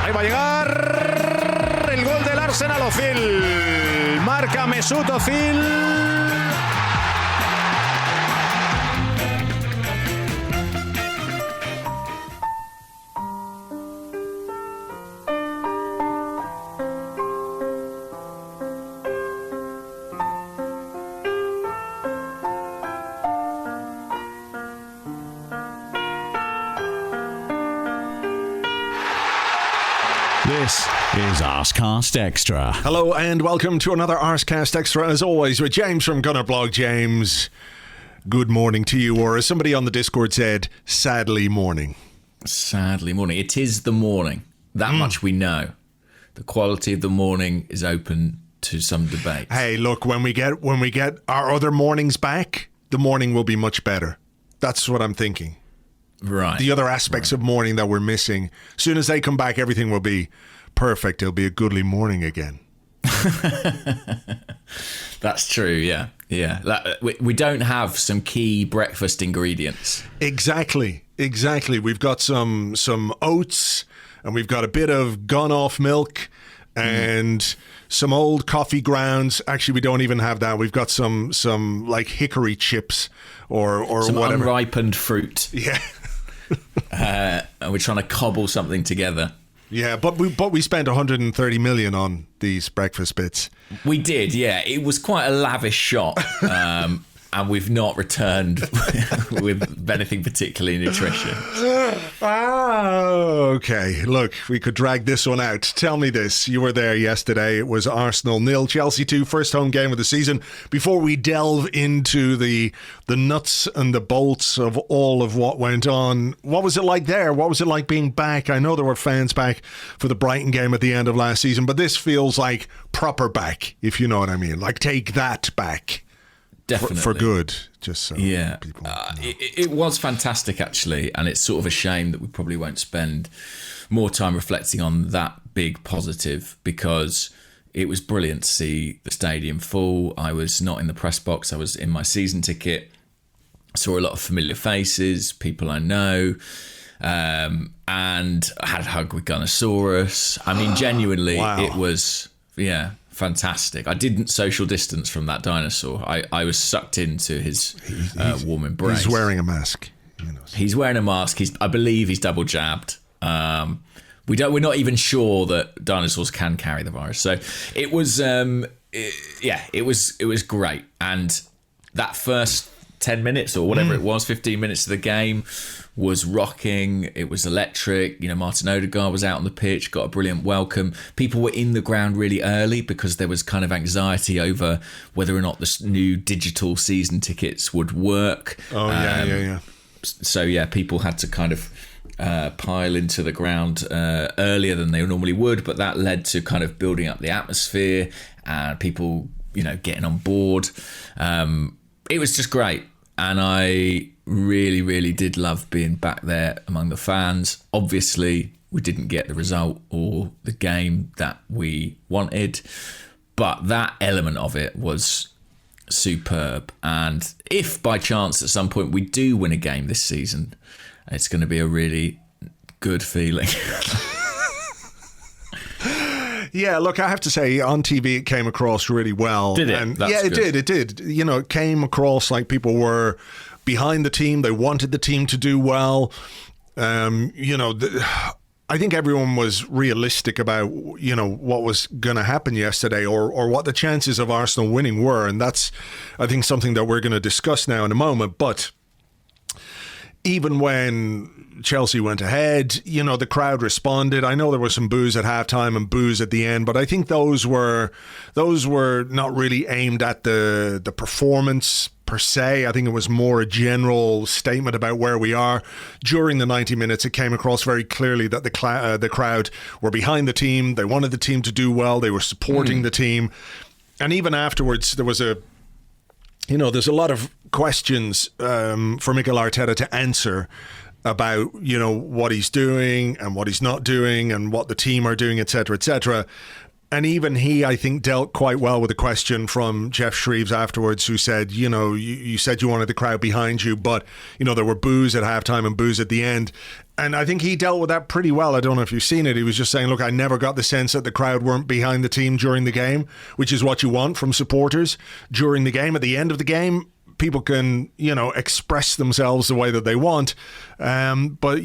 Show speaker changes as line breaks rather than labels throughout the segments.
Ahí va a llegar el gol del Arsenal. Ozil. Marca Mesut Ozil.
This is Arsecast Extra.
Hello and welcome to another Arsecast Extra, as always, with James from Gunnerblog. James, good morning to you, or as somebody on the Discord said, sadly morning.
Sadly morning. It is the morning. That much we know. The quality of the morning is open to some debate.
Hey, look, when we get our other mornings back, the morning will be much better. That's what I'm thinking.
Right.
The other aspects of morning that we're missing, as soon as they come back, everything will be perfect. It'll be a goodly morning again.
That's true, yeah. We don't have some key breakfast ingredients.
Exactly. We've got some oats, and we've got a bit of gone-off milk, and some old coffee grounds. Actually, we don't even have that. We've got some like hickory chips or
some
whatever.
Unripened fruit.
Yeah.
And we're trying to cobble something together.
Yeah, but we spent 130 million on these breakfast bits.
We did, yeah. It was quite a lavish shot, and we've not returned with anything particularly nutritious.
Okay. Look, we could drag this one out. Tell me this. You were there yesterday. It was Arsenal 0, Chelsea 2, first home game of the season. Before we delve into the nuts and the bolts of all of what went on, what was it like there? What was it like being back? I know there were fans back for the Brighton game at the end of last season, but this feels like proper back, if you know what I mean. Like, take that back.
Definitely.
For good, just so people know.
It was fantastic, actually, and it's sort of a shame that we probably won't spend more time reflecting on that big positive, because it was brilliant to see the stadium full. I was not in the press box. I was in my season ticket. Saw a lot of familiar faces, people I know, and I had a hug with Gunnosaurus. I mean, genuinely,
Wow.
It was, fantastic. I didn't social distance from that dinosaur. I was sucked into his warm embrace.
He's wearing a mask.
He's wearing a mask. I believe he's double jabbed. We're not even sure that dinosaurs can carry the virus. So it was, it was great. And that first 10 minutes or whatever it was, 15 minutes of the game was rocking. It was electric. Martin Odegaard was out on the pitch, got a brilliant welcome. People were in the ground really early because there was kind of anxiety over whether or not the new digital season tickets would work.
Oh, yeah.
So, people had to kind of pile into the ground earlier than they normally would, but that led to kind of building up the atmosphere and people, getting on board. It was just great. And I really, really did love being back there among the fans. Obviously, we didn't get the result or the game that we wanted, but that element of it was superb. And if by chance at some point we do win a game this season, it's going to be a really good feeling.
Yeah, look, I have to say, on TV it came across really well.
Did it?
And
That's good.
It did. It came across like people were behind the team. They wanted the team to do well. I think everyone was realistic about, what was going to happen yesterday or what the chances of Arsenal winning were. And that's, I think, something that we're going to discuss now in a moment. But even when Chelsea went ahead, the crowd responded. I know there was some boos at halftime and boos at the end, but I think those were not really aimed at the performance per se. I think it was more a general statement about where we are. During the 90 minutes, it came across very clearly that the crowd were behind the team. They wanted the team to do well. They were supporting the team. And even afterwards, there was there's a lot of questions for Mikel Arteta to answer about, what he's doing and what he's not doing and what the team are doing, etc., etc. And even he, I think, dealt quite well with a question from Jeff Shreves afterwards, who said, you said you wanted the crowd behind you, but, there were boos at halftime and boos at the end. And I think he dealt with that pretty well. I don't know if you've seen it. He was just saying, look, I never got the sense that the crowd weren't behind the team during the game, which is what you want from supporters during the game. At the end of the game, people can, express themselves the way that they want. But,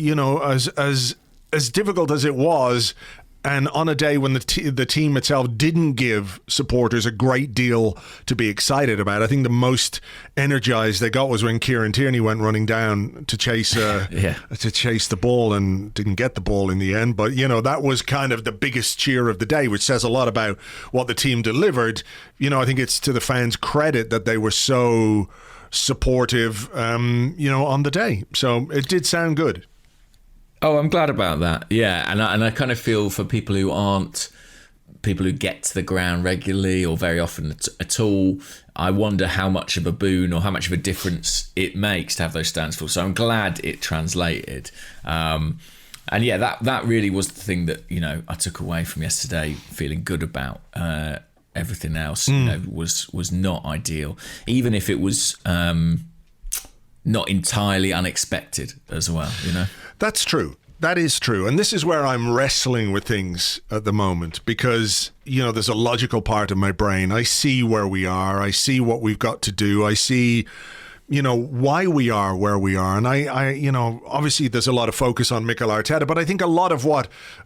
as difficult as it was, and on a day when the team itself didn't give supporters a great deal to be excited about, I think the most energized they got was when Kieran Tierney went running down to chase to chase the ball and didn't get the ball in the end. But that was kind of the biggest cheer of the day, which says a lot about what the team delivered. I think it's to the fans' credit that they were so supportive, on the day. So it did sound good.
Oh, I'm glad about that. Yeah, and I kind of feel for people who aren't people who get to the ground regularly or very often at all, I wonder how much of a boon or how much of a difference it makes to have those stands full. So I'm glad it translated. And yeah, that really was the thing that, I took away from yesterday, feeling good about. Everything else was not ideal, even if it was not entirely unexpected as well,
That's true. That is true. And this is where I'm wrestling with things at the moment because, there's a logical part of my brain. I see where we are. I see what we've got to do. I see, why we are where we are. And I obviously there's a lot of focus on Mikel Arteta, but I think a lot of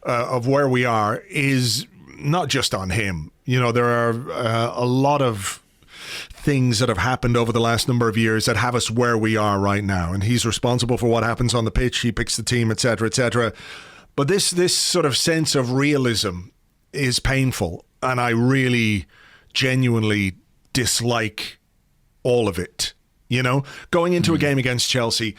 of where we are is not just on him. There are a lot of things that have happened over the last number of years that have us where we are right now. And he's responsible for what happens on the pitch. He picks the team, etc., etc. But this sort of sense of realism is painful. And I really genuinely dislike all of it. Going into a game against Chelsea,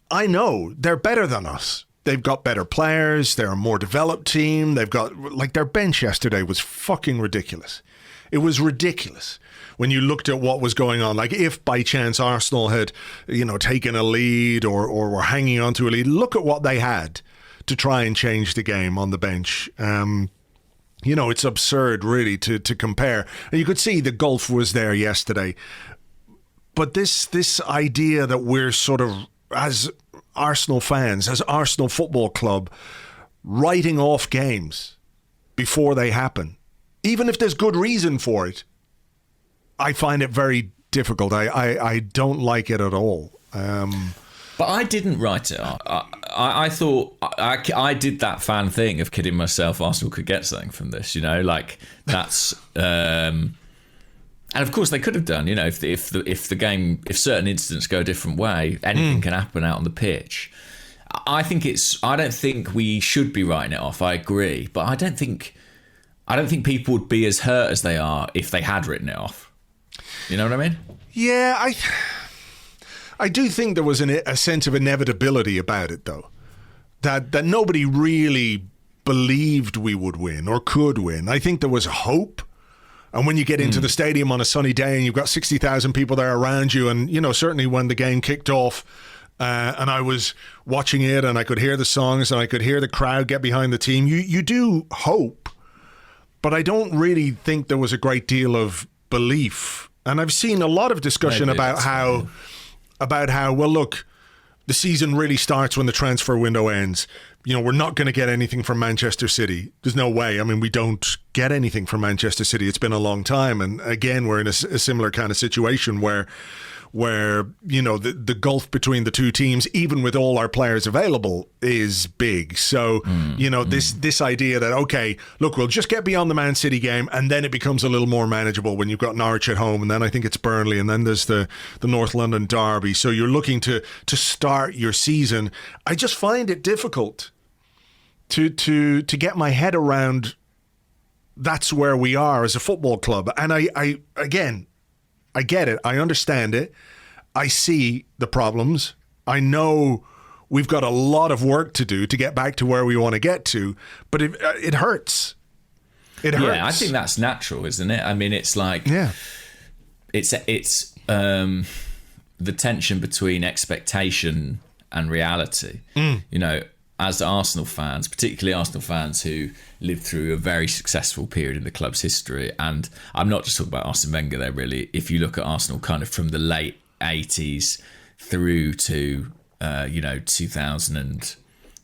I know they're better than us. They've got better players. They're a more developed team. They've got, their bench yesterday was fucking ridiculous. It was ridiculous when you looked at what was going on. Like if by chance Arsenal had, taken a lead or were hanging on to a lead, look at what they had to try and change the game on the bench. It's absurd really to compare. And you could see the gulf was there yesterday. But this idea that we're sort of, as Arsenal fans, as Arsenal Football Club, writing off games before they happen, even if there's good reason for it, I find it very difficult. I don't like it at all.
But I didn't write it off. I thought I did that fan thing of kidding myself Arsenal could get something from this, that's... and of course they could have done, if the game, if certain incidents go a different way, anything can happen out on the pitch. I don't think we should be writing it off. I agree, but I don't think people would be as hurt as they are if they had written it off. You know what I mean?
Yeah, I do think there was a sense of inevitability about it, though, that nobody really believed we would win or could win. I think there was hope. And when you get into the stadium on a sunny day and you've got 60,000 people there around you, and, certainly when the game kicked off and I was watching it and I could hear the songs and I could hear the crowd get behind the team, you do hope. But I don't really think there was a great deal of belief. And I've seen a lot of discussion about how, well, look, the season really starts when the transfer window ends. We're not going to get anything from Manchester City. There's no way. I mean, we don't get anything from Manchester City. It's been a long time. And again, we're in a similar kind of situation where the gulf between the two teams, even with all our players available, is big. So, this idea that, okay, look, we'll just get beyond the Man City game and then it becomes a little more manageable when you've got Norwich at home and then I think it's Burnley and then there's the North London derby. So you're looking to start your season. I just find it difficult to get my head around that's where we are as a football club. And I get it. I understand it. I see the problems. I know we've got a lot of work to do to get back to where we want to get to, but it hurts. It hurts.
Yeah, I think that's natural, isn't it? I mean, it's like... Yeah. It's the tension between expectation and reality. As Arsenal fans, particularly Arsenal fans who lived through a very successful period in the club's history, and I'm not just talking about Arsene Wenger there, really. If you look at Arsenal kind of from the late 80s through to 2006,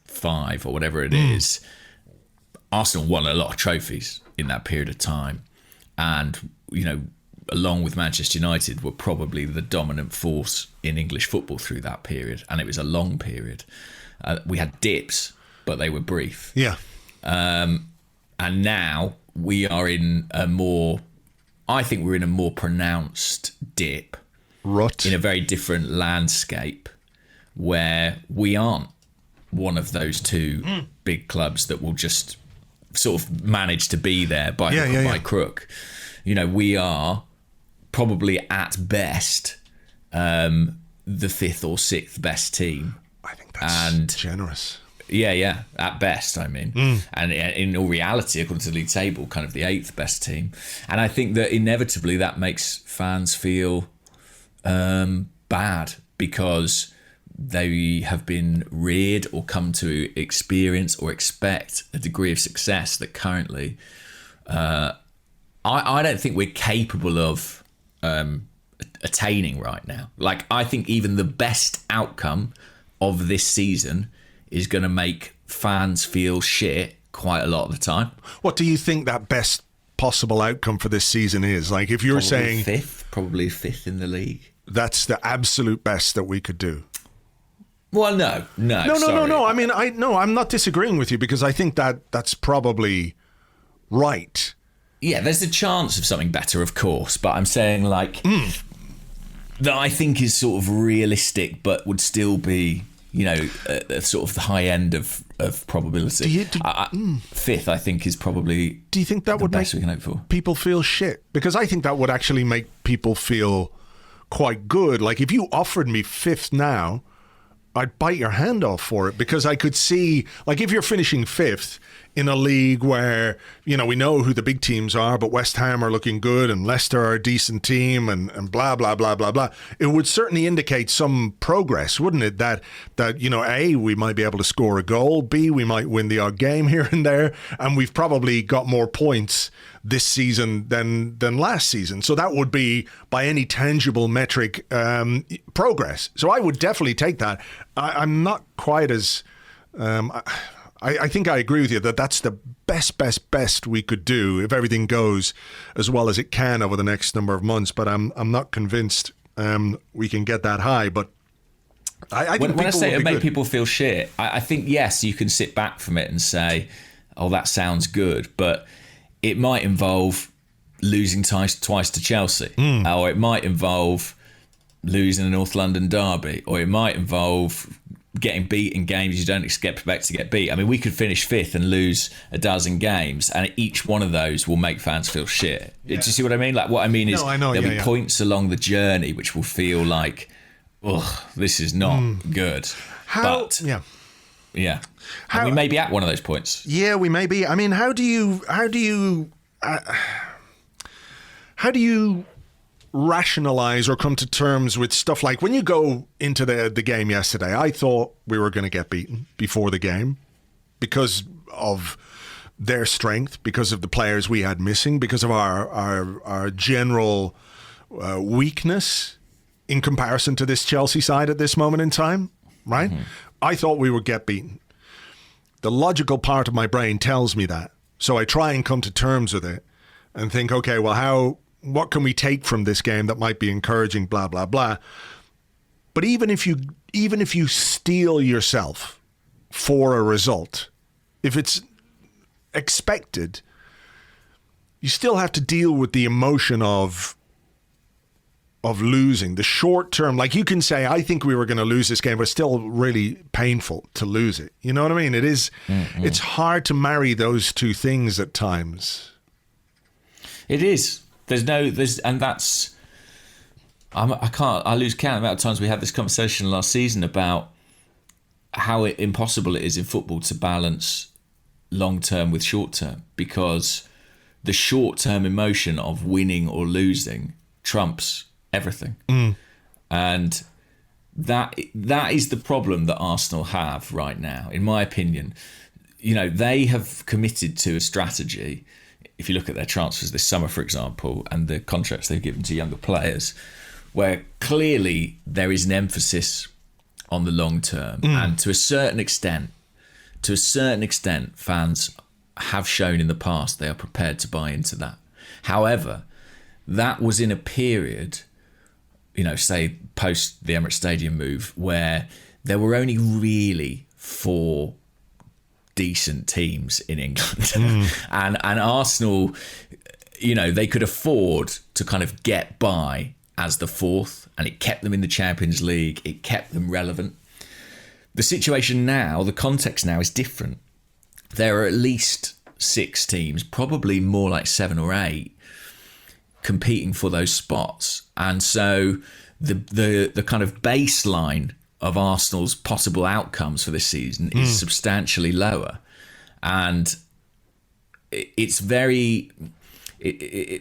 5 or whatever it is, Arsenal won a lot of trophies in that period of time. And, you know, along with Manchester United, were probably the dominant force in English football through that period. And it was a long period. We had dips, but they were brief.
Yeah.
And now we are in a more, I think we're in a more pronounced dip.
Rut.
In a very different landscape where we aren't one of those two big clubs that will just sort of manage to be there by hook or by crook. You know, we are probably at best the 5th or 6th best team.
I think that's generous.
Yeah, at best, I mean. And in all reality, according to the league table, kind of the 8th best team. And I think that inevitably that makes fans feel bad because they have been reared or come to experience or expect a degree of success that currently I don't think we're capable of attaining right now. Like, I think even the best outcome of this season is going to make fans feel shit quite a lot of the time.
What do you think that best possible outcome for this season is? Like, if you're saying
probably fifth in the league,
that's the absolute best that we could do.
Well, no.
I mean, I'm not disagreeing with you because I think that's probably right.
Yeah, there's a chance of something better, of course, but I'm saying like that I think is sort of realistic, but would still be, you know, at sort of the high end of probability. Fifth, I think, is probably. Do you think that would make
people feel shit? Because I think that would actually make people feel quite good. Like, if you offered me 5th now, I'd bite your hand off for it, because I could see, like, if you're finishing 5th in a league where, you know, we know who the big teams are, but West Ham are looking good and Leicester are a decent team and blah, blah, blah, blah, blah. It would certainly indicate some progress, wouldn't it? That you know, A, we might be able to score a goal, B, we might win the odd game here and there, and we've probably got more points this season than last season. So that would be, by any tangible metric, progress. So I would definitely take that. I'm not quite as... I think I agree with you that that's the best we could do if everything goes as well as it can over the next number of months. But I'm not convinced we can get that high. But I think
when I say it make people feel shit, I think, yes, you can sit back from it and say, oh, that sounds good, but it might involve losing twice to Chelsea, or it might involve losing a North London derby, or it might involve getting beat in games you don't expect to get beat. I mean, we could finish 5th and lose a dozen games, and each one of those will make fans feel shit. Yeah. Do you see what I mean? Like, what I mean is there'll be points along the journey which will feel like, ugh, this is not good. And we may be at one of those points.
Yeah, we may be. I mean, how do you rationalize or come to terms with stuff like when you go into the game yesterday? I thought we were going to get beaten before the game because of their strength, because of the players we had missing, because of our general weakness in comparison to this Chelsea side at this moment in time, right? I thought we would get beaten. The logical part of my brain tells me that. So I try and come to terms with it and think, okay, well, what can we take from this game that might be encouraging, blah, blah, blah. But even if you steel yourself for a result, if it's expected, you still have to deal with the emotion of losing. The short term, like, you can say, I think we were going to lose this game, but it's still really painful to lose it. You know what I mean? It is. It's hard to marry those two things at times.
It is. I lose count of the amount of times we had this conversation last season about how impossible it is in football to balance long term with short term, because the short term emotion of winning or losing trumps everything. And that is the problem that Arsenal have right now, in my opinion. You know, they have committed to a strategy. If you look at their transfers this summer, for example, and the contracts they've given to younger players, where clearly there is an emphasis on the long term. And to a certain extent, to a certain extent, fans have shown in the past they are prepared to buy into that. However, that was in a period, say post the Emirates Stadium move, where there were only really 4 decent teams in England. and Arsenal, they could afford to kind of get by as the 4th, and it kept them in the Champions League. It kept them relevant. The situation now, the context now is different. There are at least 6 teams, probably more like 7 or 8, competing for those spots. And so the kind of baseline of Arsenal's possible outcomes for this season is substantially lower. And it's very...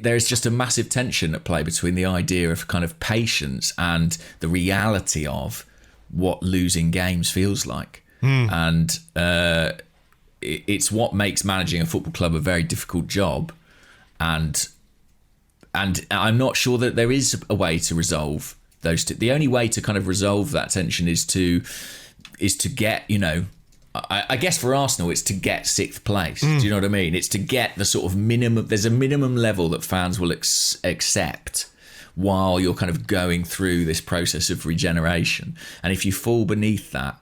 there's just a massive tension at play between the idea of kind of patience and the reality of what losing games feels like. And it's what makes managing a football club a very difficult job. And I'm not sure that there is a way to resolve those two. The only way to kind of resolve that tension is to get, I guess for Arsenal, it's to get 6th place. Do you know what I mean? It's to get the sort of minimum. There's a minimum level that fans will accept while you're kind of going through this process of regeneration. And if you fall beneath that,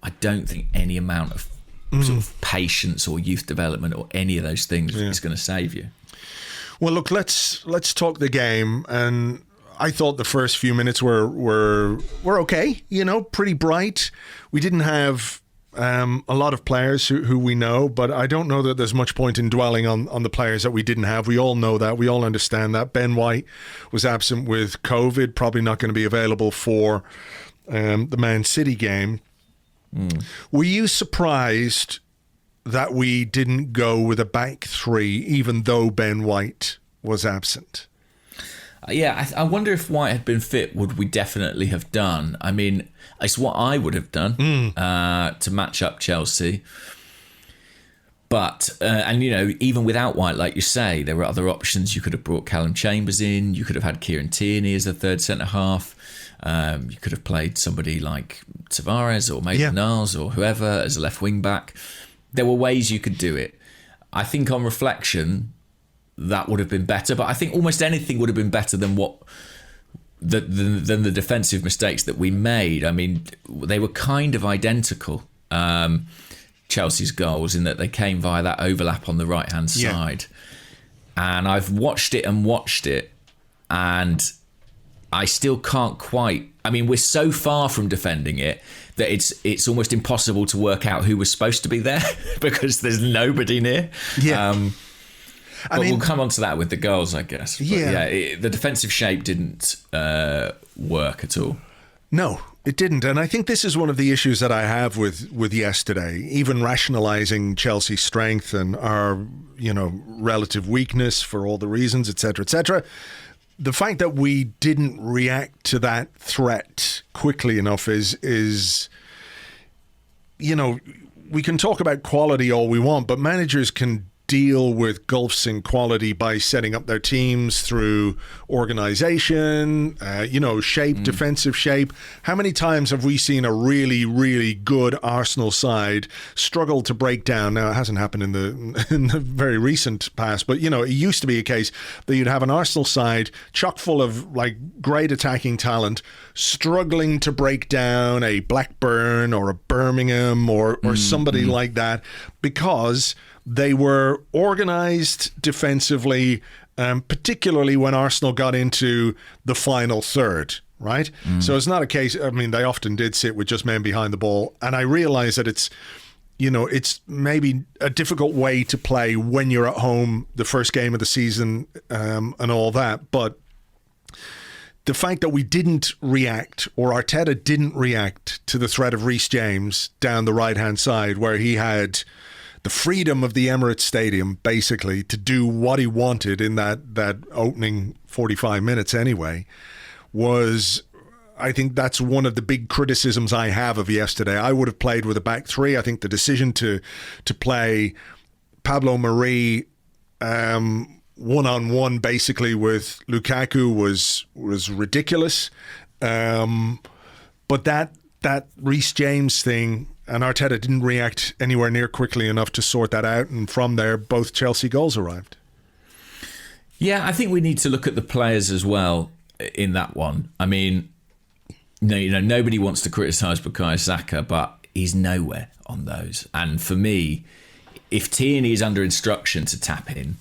I don't think any amount of sort of patience or youth development or any of those things is going to save you.
Well, look, let's talk the game. And I thought the first few minutes were okay, pretty bright. We didn't have a lot of players who we know, but I don't know that there's much point in dwelling on the players that we didn't have. We all know that. We all understand that. Ben White was absent with COVID, probably not going to be available for the Man City game. Were you surprised that we didn't go with a back 3, even though Ben White was absent?
Yeah, I wonder if White had been fit, would we definitely have done? I mean, it's what I would have done to match up Chelsea. But, even without White, like you say, there were other options. You could have brought Callum Chambers in. You could have had Kieran Tierney as a third centre-half. You could have played somebody like Tavares or Maitland-Niles or whoever as a left wing-back. There were ways you could do it. I think on reflection, that would have been better. But I think almost anything would have been better than than the defensive mistakes that we made. I mean, they were kind of identical, Chelsea's goals, in that they came via that overlap on the right-hand side. And I've watched it, and I still can't quite... I mean, we're so far from defending it that it's almost impossible to work out who was supposed to be there because there's nobody near. But we'll come on to that with the goals, I guess. But the defensive shape didn't work at all. No,
it didn't. And I think this is one of the issues that I have with yesterday, even rationalising Chelsea's strength and our, relative weakness for all the reasons, etc., etc. The fact that we didn't react to that threat quickly enough is we can talk about quality all we want, but managers can deal with gulfs in quality by setting up their teams through organisation, shape, defensive shape. How many times have we seen a really, really good Arsenal side struggle to break down? Now, it hasn't happened in the very recent past, but, it used to be a case that you'd have an Arsenal side chock full of, great attacking talent struggling to break down a Blackburn or a Birmingham or somebody like that because they were organised defensively, particularly when Arsenal got into the final third, right? So it's not a case, they often did sit with just men behind the ball. And I realise that it's maybe a difficult way to play when you're at home, the first game of the season and all that. But the fact that we didn't react, or Arteta didn't react to the threat of Reece James down the right-hand side, where he had the freedom of the Emirates Stadium, basically, to do what he wanted in that opening 45 minutes anyway, I think that's one of the big criticisms I have of yesterday. I would have played with a back 3. I think the decision to play Pablo Mari one-on-one basically with Lukaku was ridiculous. But that that Reece James thing, and Arteta didn't react anywhere near quickly enough to sort that out. And from there, both Chelsea goals arrived.
Yeah, I think we need to look at the players as well in that one. I mean, nobody wants to criticise Bukayo Saka, but he's nowhere on those. And for me, if Tierney is under instruction to tuck in,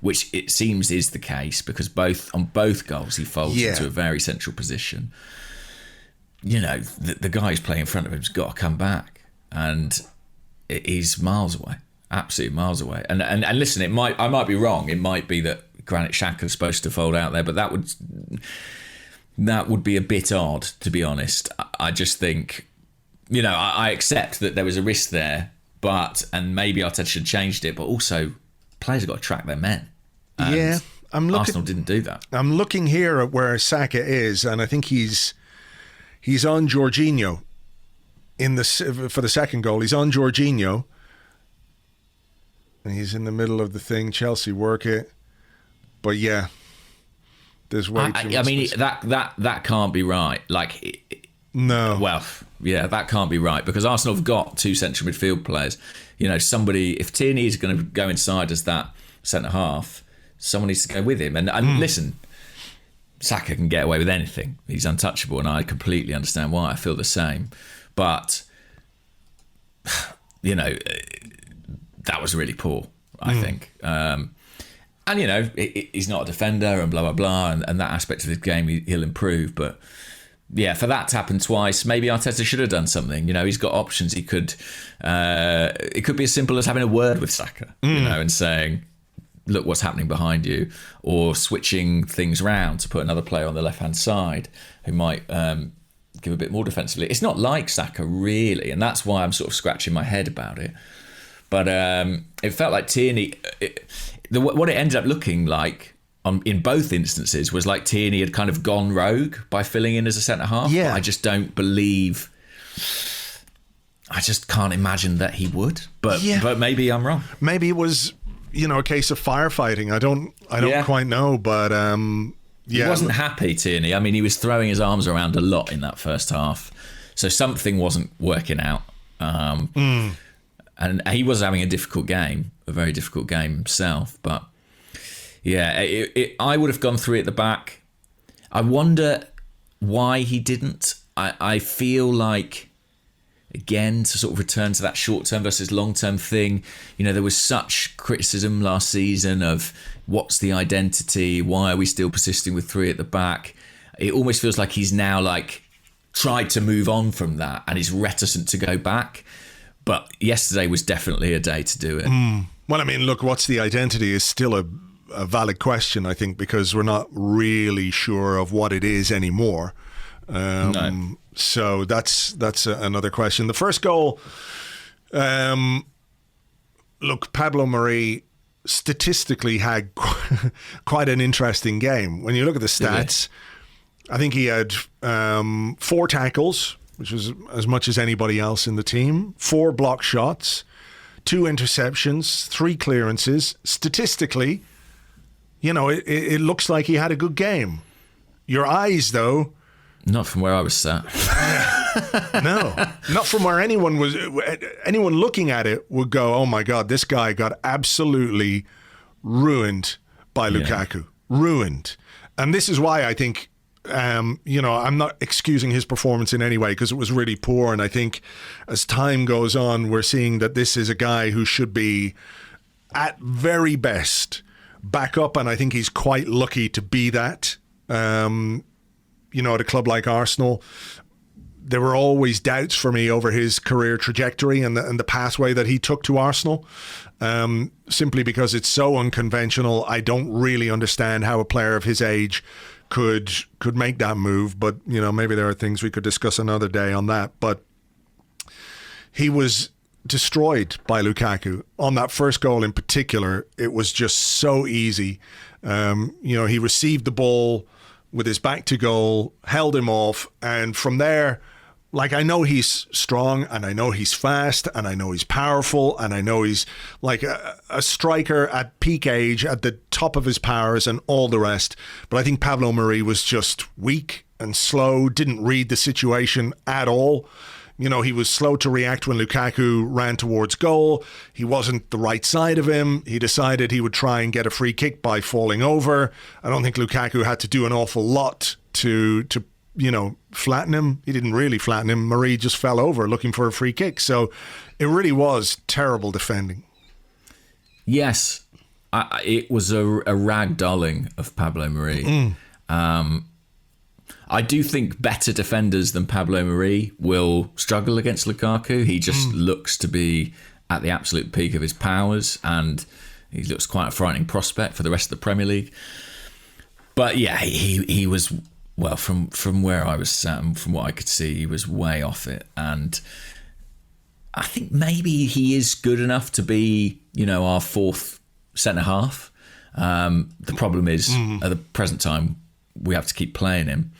which it seems is the case, because on both goals he folds into a very central position. The guy who's playing in front of him's got to come back, and he's miles away, absolutely miles away. And listen, I might be wrong. It might be that Granit Xhaka's supposed to fold out there, but that would be a bit odd, to be honest. I just think, I accept that there was a risk there. And maybe Arteta should have changed it, but also players have got to track their men. And Arsenal didn't do that.
I'm looking here at where Saka is, and I think he's on Jorginho for the second goal. He's on Jorginho, and he's in the middle of the thing. Chelsea work it, but yeah, there's way too much. I mean,
that can't be right.
No.
Well, yeah, that can't be right, because Arsenal have got two central midfield players. If Tierney is going to go inside as that centre half, someone needs to go with him. And listen, Saka can get away with anything. He's untouchable, and I completely understand why. I feel the same. But, that was really poor, I think. He's not a defender and blah, blah, blah. And that aspect of the game, he'll improve. But yeah, for that to happen twice, maybe Arteta should have done something. He's got options. He could. It could be as simple as having a word with Saka, and saying, "Look, what's happening behind you," or switching things round to put another player on the left-hand side who might give a bit more defensively. It's not like Saka really, and that's why I'm sort of scratching my head about it. But it felt like Tierney. What it ended up looking like, in both instances, was like Tierney had kind of gone rogue by filling in as a centre-half.
Yeah.
I just don't believe... I just can't imagine that he would. But maybe I'm wrong.
Maybe it was, a case of firefighting. I don't quite know, but
He wasn't happy, Tierney. I mean, he was throwing his arms around a lot in that first half. So something wasn't working out. And he was having a very difficult game himself. But yeah, I would have gone three at the back. I wonder why he didn't. I feel like, again, to sort of return to that short-term versus long-term thing, there was such criticism last season of what's the identity, why are we still persisting with three at the back? It almost feels like he's now tried to move on from that and is reticent to go back. But yesterday was definitely a day to do it.
Well, I mean, look, what's the identity is still a valid question, I think, because we're not really sure of what it is anymore.
No.
So that's another question. The first goal, look, Pablo Mari statistically had quite an interesting game. When you look at the stats, I think he had 4 tackles, which was as much as anybody else in the team, 4 block shots, 2 interceptions, 3 clearances. Statistically, it looks like he had a good game. Your eyes, though...
Not from where I was sat.
No, not from where anyone looking at it would go, oh my God, this guy got absolutely ruined by Lukaku. Ruined. And this is why I think, I'm not excusing his performance in any way, because it was really poor. And I think as time goes on, we're seeing that this is a guy who should be, at very best, back up. And I think he's quite lucky to be that. At a club like Arsenal, there were always doubts for me over his career trajectory and the pathway that he took to Arsenal, simply because it's so unconventional. I don't really understand how a player of his age could make that move, but maybe there are things we could discuss another day on that. But he was destroyed by Lukaku on that first goal in particular. It was just so easy. He received the ball with his back to goal, held him off, and from there, I know he's strong, and I know he's fast, and I know he's powerful, and I know he's like a striker at peak age, at the top of his powers, and all the rest. But I think Pablo Mari was just weak. and slow, didn't read the situation at all. You know, he was slow to react when Lukaku ran towards goal. He wasn't the right side of him. He decided he would try and get a free kick by falling over. I don't think Lukaku had to do an awful lot to flatten him. He didn't really flatten him. Marie just fell over looking for a free kick. So it really was terrible defending.
Yes, it was a ragdolling of Pablo Marie. I do think better defenders than Pablo Marie will struggle against Lukaku. He just looks to be at the absolute peak of his powers, and he looks quite a frightening prospect for the rest of the Premier League. But yeah, he was, well, from where I was sat and from what I could see, he was way off it. And I think maybe he is good enough to be, our fourth centre-half. The problem is, at the present time, we have to keep playing him.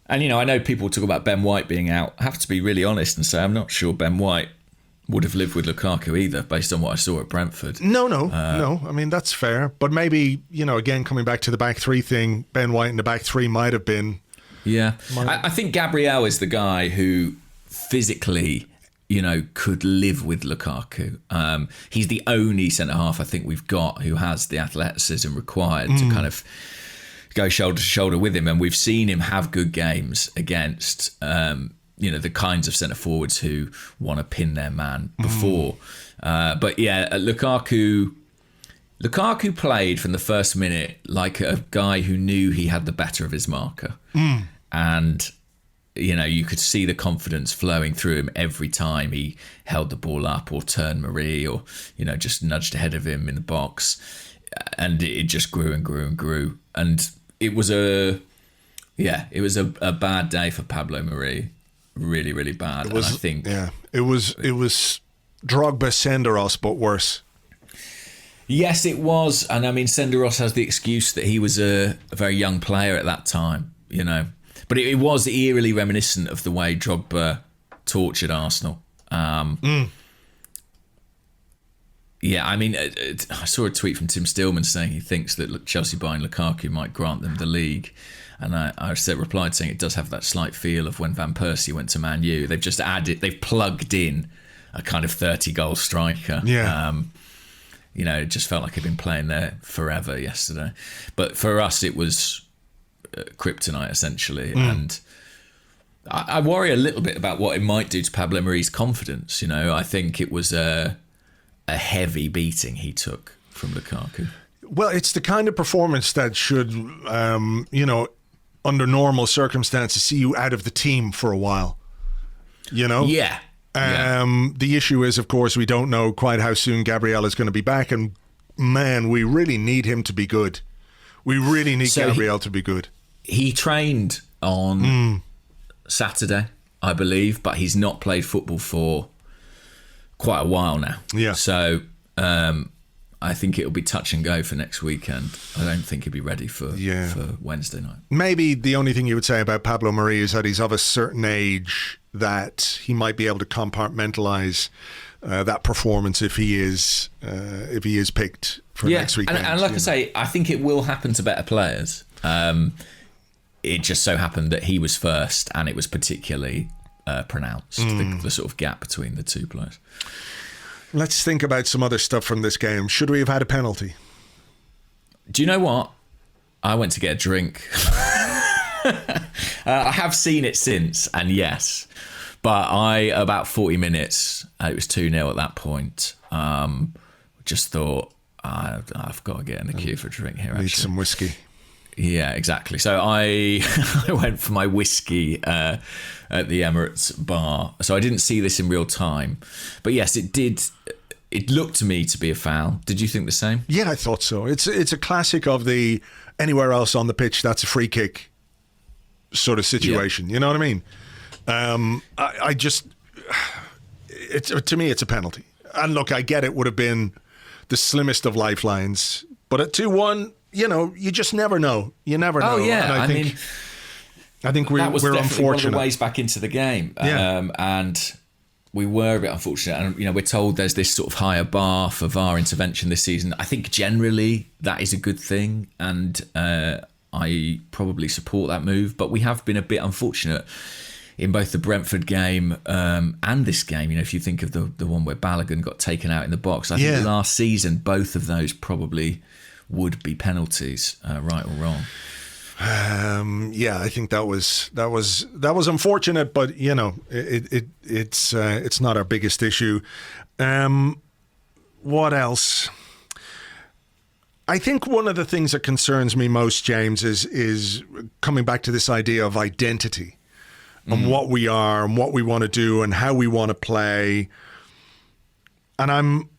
And, I know people talk about Ben White being out. I have to be really honest and say I'm not sure Ben White would have lived with Lukaku either, based on what I saw at Brentford.
No. I mean, that's fair. But maybe, again, coming back to the back three thing, Ben White in the back three might have been.
Yeah. I think Gabriel is the guy who physically, could live with Lukaku. He's the only centre-half I think we've got who has the athleticism required to kind of go shoulder to shoulder with him, and we've seen him have good games against the kinds of centre forwards who want to pin their man before. But yeah, Lukaku played from the first minute like a guy who knew he had the better of his marker, and you could see the confidence flowing through him every time he held the ball up or turned Marie or just nudged ahead of him in the box, and it just grew and grew and grew. And it was a bad day for Pablo Marie, really, really bad.
It was,
and I think
it was Drogba Senderos, but worse.
Yes, it was. And I mean, Senderos has the excuse that he was a very young player at that time, but it was eerily reminiscent of the way Drogba tortured Arsenal. Yeah, I mean, I saw a tweet from Tim Stillman saying he thinks that Chelsea buying Lukaku might grant them the league. And I replied saying it does have that slight feel of when Van Persie went to Man U. They've plugged in a kind of 30-goal striker.
Yeah.
It just felt like he'd been playing there forever yesterday. But for us, it was kryptonite, essentially. And I worry a little bit about what it might do to Pablo Marie's confidence. I think it was a heavy beating he took from Lukaku.
Well, it's the kind of performance that should, under normal circumstances, see you out of the team for a while.
Yeah.
The issue is, of course, we don't know quite how soon Gabriel is going to be back, and man, we really need him to be good. We really need Gabriel to be good.
He trained on Saturday, I believe, but he's not played football for quite a while now.
Yeah.
So I think it'll be touch and go for next weekend. I don't think he'll be ready for Wednesday night.
Maybe the only thing you would say about Pablo Marie is that he's of a certain age that he might be able to compartmentalize that performance if he is picked for next weekend.
And like I say, I think it will happen to better players. It just so happened that he was first, and it was particularly pronounced, the sort of gap between the two players.
Let's think about some other stuff from this game. Should we have had a penalty?
Do you know what? I went to get a drink. I have seen it since, and yes. But about 40 minutes, it was 2-0 at that point. Just thought, I've got to get in the queue for a drink here, actually.
Need some whiskey.
Yeah, exactly. So I went for my whiskey at the Emirates bar. So I didn't see this in real time. But yes, it did. It looked to me to be a foul. Did you think the same?
Yeah, I thought so. It's a classic of the anywhere else on the pitch, that's a free kick sort of situation. Yeah. You know what I mean? To me, it's a penalty. And look, I get it would have been the slimmest of lifelines. But at 2-1... you just never know. You never know.
Oh, yeah.
And I think we're unfortunate.
One of the ways back into the game.
Yeah.
And we were a bit unfortunate. And, we're told there's this sort of higher bar for VAR intervention this season. I think generally that is a good thing. And I probably support that move. But we have been a bit unfortunate in both the Brentford game and this game. If you think of the one where Balogun got taken out in the box, I think last season both of those probably would be penalties, right or wrong.
I think that was unfortunate, but it's not our biggest issue. What else? I think one of the things that concerns me most, James, is coming back to this idea of identity and what we are and what we want to do and how we want to play. And I'm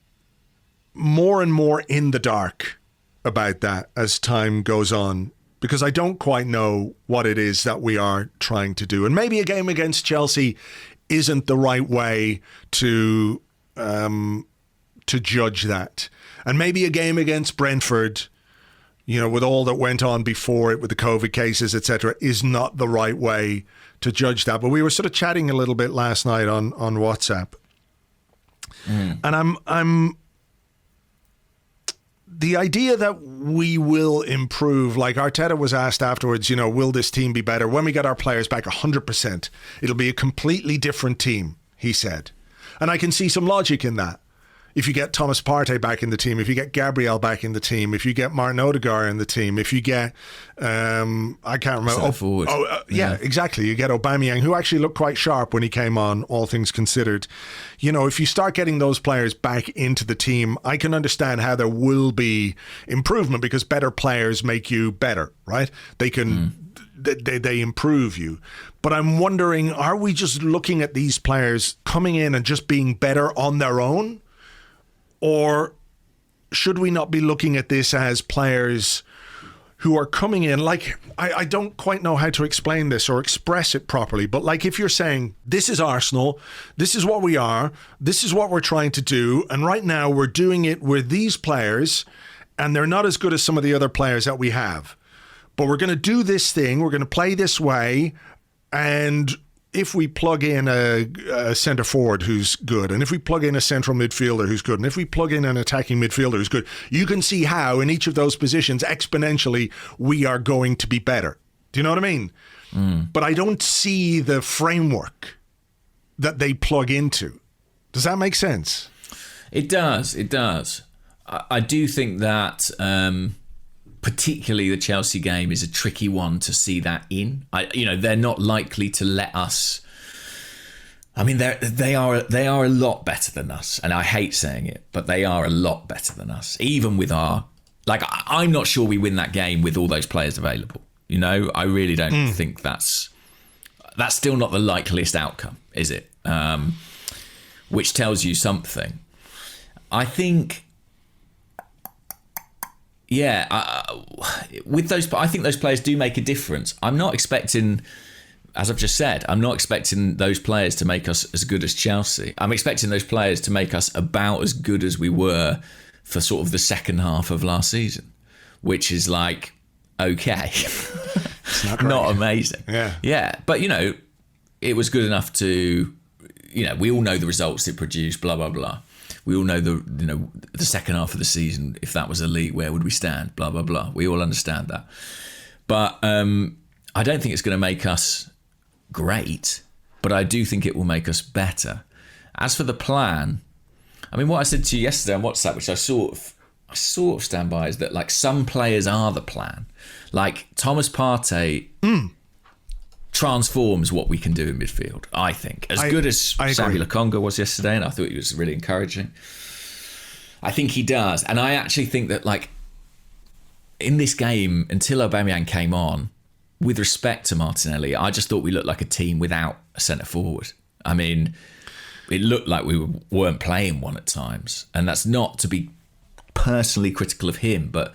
more and more in the dark about that as time goes on, because I don't quite know what it is that we are trying to do. And maybe a game against Chelsea isn't the right way to judge that. And maybe a game against Brentford, with all that went on before it with the COVID cases, etc., is not the right way to judge that. But we were sort of chatting a little bit last night on WhatsApp. And I'm the idea that we will improve, like Arteta was asked afterwards, will this team be better? When we get our players back 100%, it'll be a completely different team, he said. And I can see some logic in that. If you get Thomas Partey back in the team, if you get Gabriel back in the team, if you get Martin Odegaard in the team, if you get, I can't remember. Yeah, exactly. You get Aubameyang, who actually looked quite sharp when he came on, all things considered. If you start getting those players back into the team, I can understand how there will be improvement, because better players make you better, right? They can... They improve you. But I'm wondering, are we just looking at these players coming in and just being better on their own? Or should we not be looking at this as players who are coming in, like, I don't quite know how to explain this or express it properly, but like if you're saying, this is Arsenal, this is what we are, this is what we're trying to do, and right now we're doing it with these players, and they're not as good as some of the other players that we have. But we're going to do this thing, we're going to play this way, and if we plug in a centre forward who's good, and if we plug in a central midfielder who's good, and if we plug in an attacking midfielder who's good, you can see how in each of those positions exponentially we are going to be better. Do you know what I mean? But I don't see the framework that they plug into. Does that make sense?
It does. I do think that particularly the Chelsea game is a tricky one to see that in. They're not likely to let us. I mean, they are a lot better than us, and I hate saying it, but they are a lot better than us. Even with our, I'm not sure we win that game with all those players available. I really don't think that's still not the likeliest outcome, is it? Which tells you something. I think. Yeah, with those, I think those players do make a difference. I'm not expecting, as I've just said, I'm not expecting those players to make us as good as Chelsea. I'm expecting those players to make us about as good as we were for sort of the second half of last season, which is like, okay,
it's not
amazing. Yeah, but it was good enough to, we all know the results it produced. Blah blah blah. We all know the second half of the season, if that was elite, where would we stand? Blah, blah, blah. We all understand that. But I don't think it's going to make us great, but I do think it will make us better. As for the plan, I mean, what I said to you yesterday on WhatsApp, which I sort of stand by, is that some players are the plan. Like Thomas Partey transforms what we can do in midfield, I think. As good as Samuel Lokonga was yesterday, and I thought he was really encouraging, I think he does. And I actually think that, in this game, until Aubameyang came on, with respect to Martinelli, I just thought we looked like a team without a centre-forward. I mean, it looked like we weren't playing one at times. And that's not to be personally critical of him, but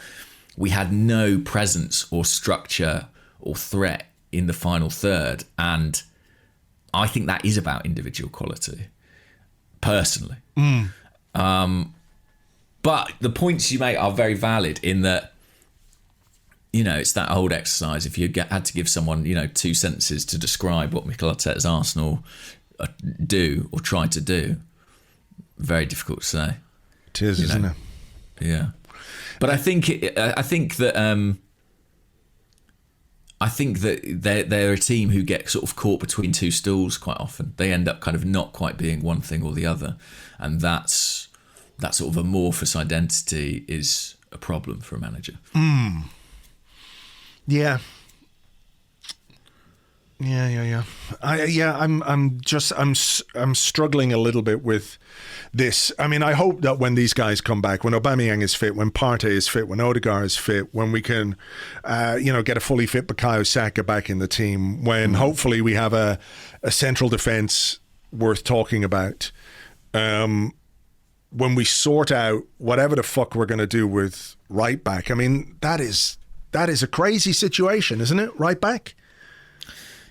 we had no presence or structure or threat in the final third, and I think that is about individual quality, personally. But the points you make are very valid in that, it's that old exercise. If you had to give someone, 2 sentences to describe what Mikel Arteta's Arsenal do or try to do, very difficult to say.
It is, isn't it?
Yeah, but I think that. I think that they're a team who get sort of caught between two stools quite often. They end up kind of not quite being one thing or the other, and that sort of amorphous identity is a problem for a manager.
Yeah. I'm struggling a little bit with this. I mean, I hope that when these guys come back, when Aubameyang is fit, when Partey is fit, when Odegaard is fit, when we can, get a fully fit Bukayo Saka back in the team, when hopefully we have a central defence worth talking about, when we sort out whatever the fuck we're going to do with right back. I mean, that is a crazy situation, isn't it? Right back.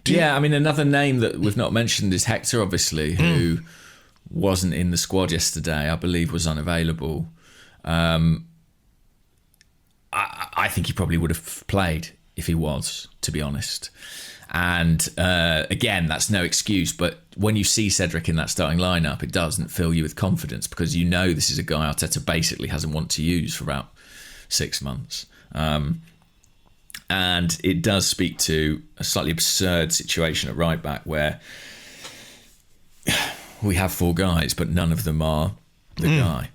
I mean, another name that we've not mentioned is Hector, obviously, who wasn't in the squad yesterday. I believe was unavailable. I think he probably would have played if he was, to be honest. And again, that's no excuse. But when you see Cedric in that starting lineup, it doesn't fill you with confidence because you know this is a guy Arteta basically hasn't wanted to use for about 6 months. And it does speak to a slightly absurd situation at right back where we have 4 guys, but none of them are the guy.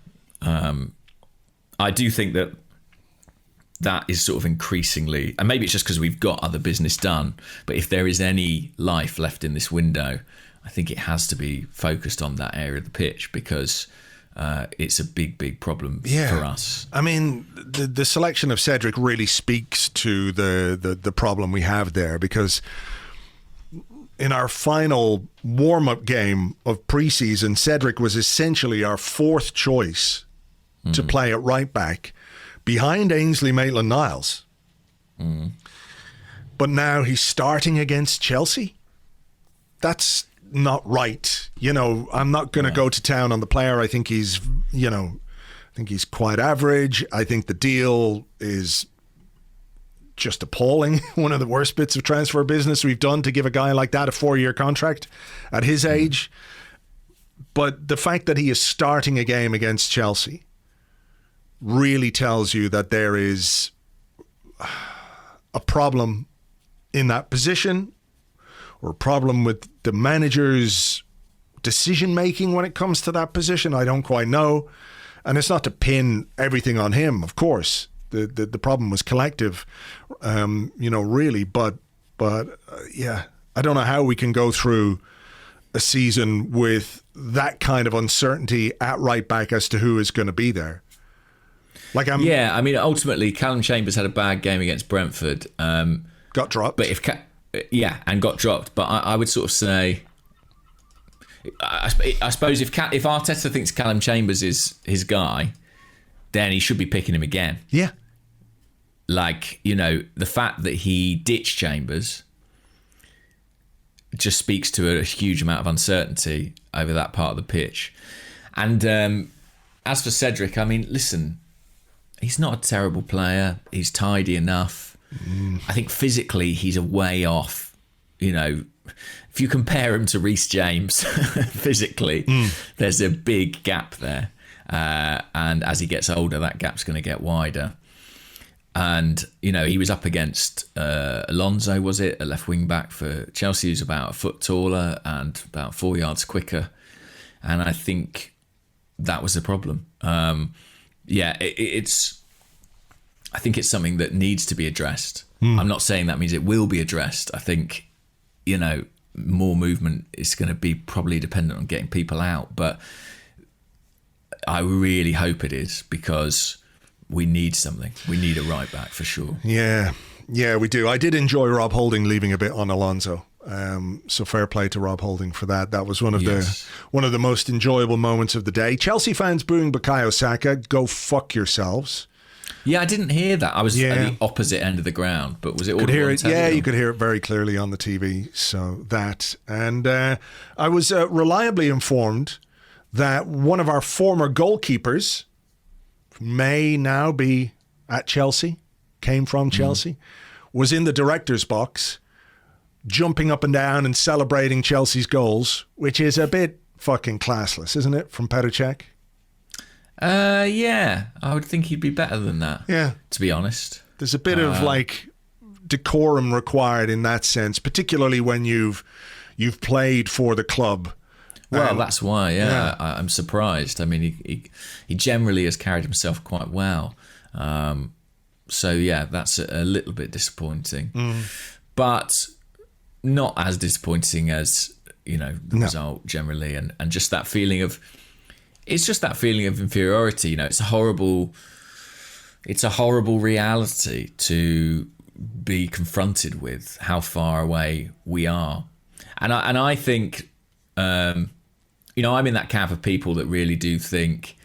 I do think that is sort of increasingly, and maybe it's just because we've got other business done, but if there is any life left in this window, I think it has to be focused on that area of the pitch because it's a big problem for us.
I mean, the selection of Cedric really speaks to the problem we have there because in our final warm-up game of pre-season, Cedric was essentially our 4th choice to play at right back behind Ainsley Maitland-Niles. But now he's starting against Chelsea. That's not right. I'm not going to go to town on the player. I think he's quite average. I think the deal is just appalling. One of the worst bits of transfer business we've done to give a guy like that a 4-year contract at his age. But the fact that he is starting a game against Chelsea really tells you that there is a problem in that position, or a problem with the manager's decision-making when it comes to that position. I don't quite know. And it's not to pin everything on him, of course. The problem was collective, really. But I don't know how we can go through a season with that kind of uncertainty at right back as to who is going to be there.
I mean, ultimately, Callum Chambers had a bad game against Brentford.
Got dropped.
But and got dropped. But I would sort of say, I suppose if Arteta thinks Callum Chambers is his guy, then he should be picking him again.
Yeah.
The fact that he ditched Chambers just speaks to a huge amount of uncertainty over that part of the pitch. And as for Cedric, I mean, listen, he's not a terrible player. He's tidy enough. I think physically he's a way off. If you compare him to Reece James physically, there's a big gap there. And as he gets older, that gap's going to get wider. And, he was up against Alonso, was it? A left wing back for Chelsea, who's about a foot taller and about 4 yards quicker. And I think that was the problem. I think it's something that needs to be addressed. I'm not saying that means it will be addressed. I think, more movement is going to be probably dependent on getting people out. But I really hope it is because we need something. We need a right back for sure. Yeah,
we do. I did enjoy Rob Holding leaving a bit on Alonso. So fair play to Rob Holding for that. That was one of the most enjoyable moments of the day. Chelsea fans booing Bukayo Saka. Go fuck yourselves.
Yeah, I didn't hear that. I was at the opposite end of the ground, but was it audible?
You could hear it very clearly on the TV. So that, and I was reliably informed that one of our former goalkeepers may now be at Chelsea, came from Chelsea, was in the director's box, jumping up and down and celebrating Chelsea's goals, which is a bit fucking classless, isn't it, from Petr Cech?
I would think he'd be better than that.
Yeah.
To be honest.
There's a bit of decorum required in that sense, particularly when you've played for the club.
Well, that's why. Yeah. I'm surprised. I mean, he generally has carried himself quite well. So yeah, that's a little bit disappointing, but not as disappointing as the result generally, and just that feeling of inferiority. It's a horrible reality to be confronted with how far away we are, and I think I'm in that camp of people that really do think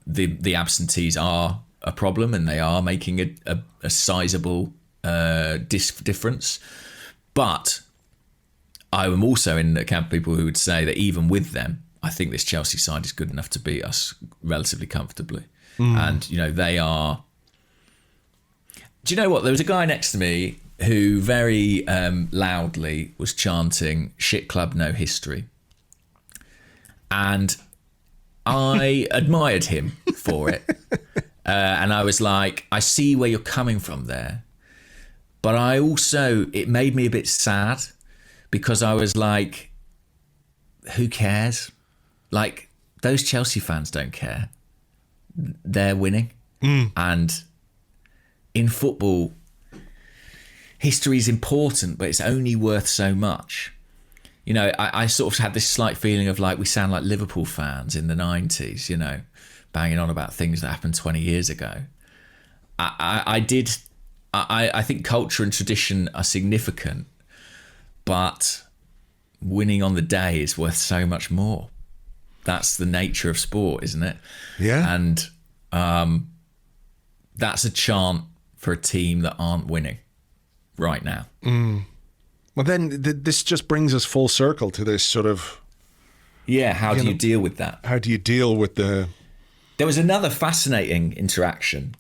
the absentees are a problem, and they are making a sizable difference. But I am also in the camp of people who would say that even with them, I think this Chelsea side is good enough to beat us relatively comfortably. And they are. Do you know what? There was a guy next to me who very loudly was chanting "Shit Club, no history," and I admired him for it. And I was like, I see where you're coming from there. But it made me a bit sad, because I was like, who cares? Like, those Chelsea fans don't care. They're winning. And in football, history is important, but it's only worth so much. I sort of had this slight feeling of like, we sound like Liverpool fans in the 90s, banging on about things that happened 20 years ago. I think culture and tradition are significant, but winning on the day is worth so much more. That's the nature of sport, isn't it?
Yeah.
And that's a chant for a team that aren't winning right now.
Well, then this just brings us full circle to this sort of...
Yeah, how do you deal with that?
How do you deal with the...
There was another fascinating interaction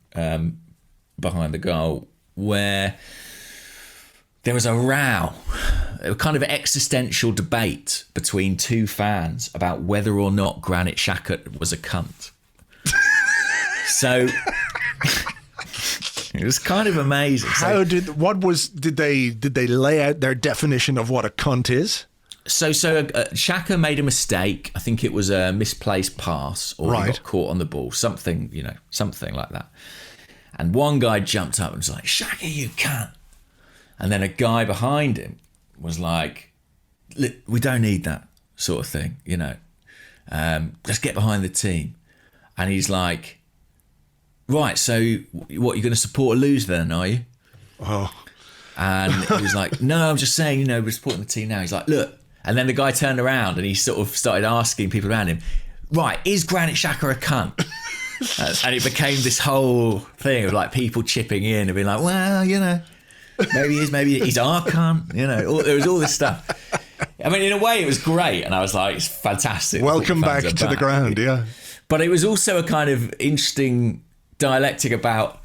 behind the goal where there was a row, a kind of existential debate between two fans about whether or not Granit Xhaka was a cunt. So it was kind of amazing.
Did they lay out their definition of what a cunt is?
So Xhaka made a mistake. I think it was a misplaced pass, or he got caught on the ball, something like that. And one guy jumped up and was like, "Xhaka, you can't." And then a guy behind him was like, "We don't need that sort of thing, Let's get behind the team." And he's like, "Right, so what, you're going to support a lose then, are you?"
Oh.
And he was like, "No, I'm just saying, we're supporting the team now." He's like, "Look." And then the guy turned around and he sort of started asking people around him, "Right, is Granit Xhaka a cunt?" And it became this whole thing of like people chipping in and being like, "Well, maybe he is, maybe he's our cunt." There was all this stuff. I mean, in a way, it was great, and I was like, "It's fantastic."
Welcome back to the ground, yeah.
But it was also a kind of interesting dialectic about,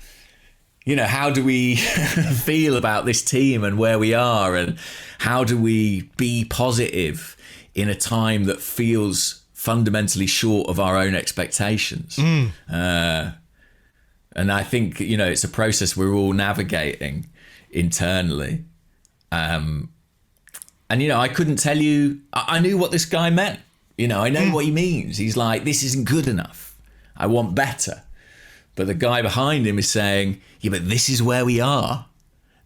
how do we feel about this team and where we are, and how do we be positive in a time that feels fundamentally short of our own expectations. And I think, it's a process we're all navigating internally. And, I couldn't tell you, I knew what this guy meant. I know what he means. He's like, this isn't good enough. I want better. But the guy behind him is saying, yeah, but this is where we are.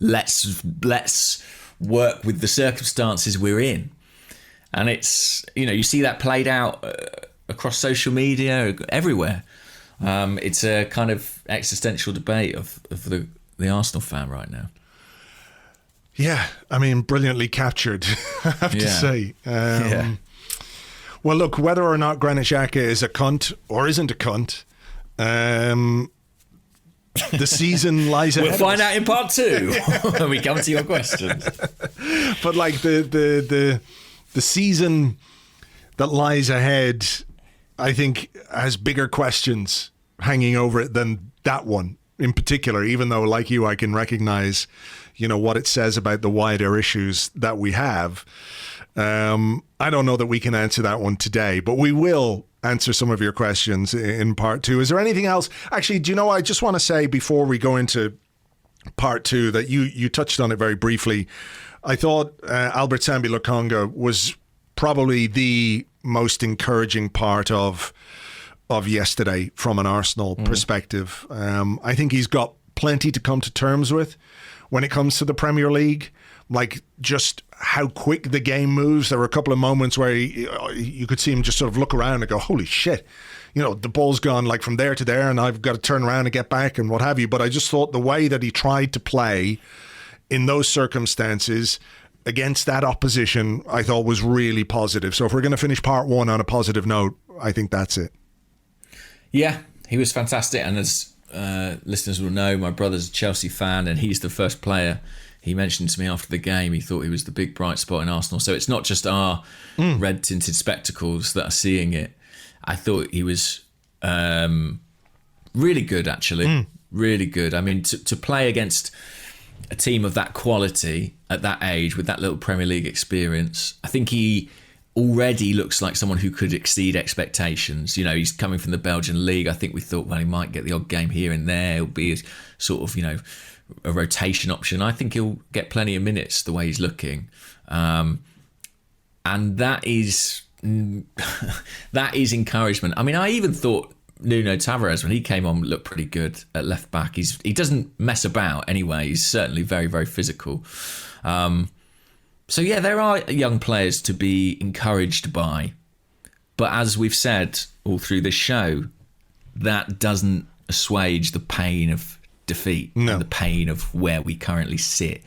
Let's work with the circumstances we're in. And it's, you see that played out across social media, everywhere. It's a kind of existential debate of the Arsenal fan right now.
Yeah, I mean, brilliantly captured, I have to say. Well, look, whether or not Granit Xhaka is a cunt or isn't a cunt, the season lies ahead.
We'll find out in part 2 when we come to your questions.
But like the season that lies ahead, I think, has bigger questions hanging over it than that one in particular, even though, like you, I can recognize, what it says about the wider issues that we have. I don't know that we can answer that one today, but we will answer some of your questions in part 2. Is there anything else? Actually, do you know, I just want to say before we go into part two that you touched on it very briefly. I thought Albert Sambi Lokonga was probably the most encouraging part of yesterday from an Arsenal perspective. I think he's got plenty to come to terms with when it comes to the Premier League. Like just how quick the game moves. There were a couple of moments where you could see him just sort of look around and go, holy shit, the ball's gone like from there to there and I've got to turn around and get back and what have you. But I just thought the way that he tried to play in those circumstances against that opposition, I thought was really positive. So if we're going to finish part one on a positive note, I think that's it.
Yeah, he was fantastic. And as listeners will know, my brother's a Chelsea fan and he's the first player. He mentioned to me after the game, he thought he was the big bright spot in Arsenal. So it's not just our red-tinted spectacles that are seeing it. I thought he was really good, actually. Really good. I mean, to play against a team of that quality at that age with that little Premier League experience, I think he already looks like someone who could exceed expectations. He's coming from the Belgian league. I think we thought, well, he might get the odd game here and there. It'll be sort of, a rotation option. I think he'll get plenty of minutes the way he's looking. And that is encouragement. I mean, I even thought Nuno Tavares, when he came on, looked pretty good at left back. He doesn't mess about anyway. He's certainly very, very physical. So yeah, there are young players to be encouraged by. But as we've said all through this show, that doesn't assuage the pain of defeat and the pain of where we currently sit.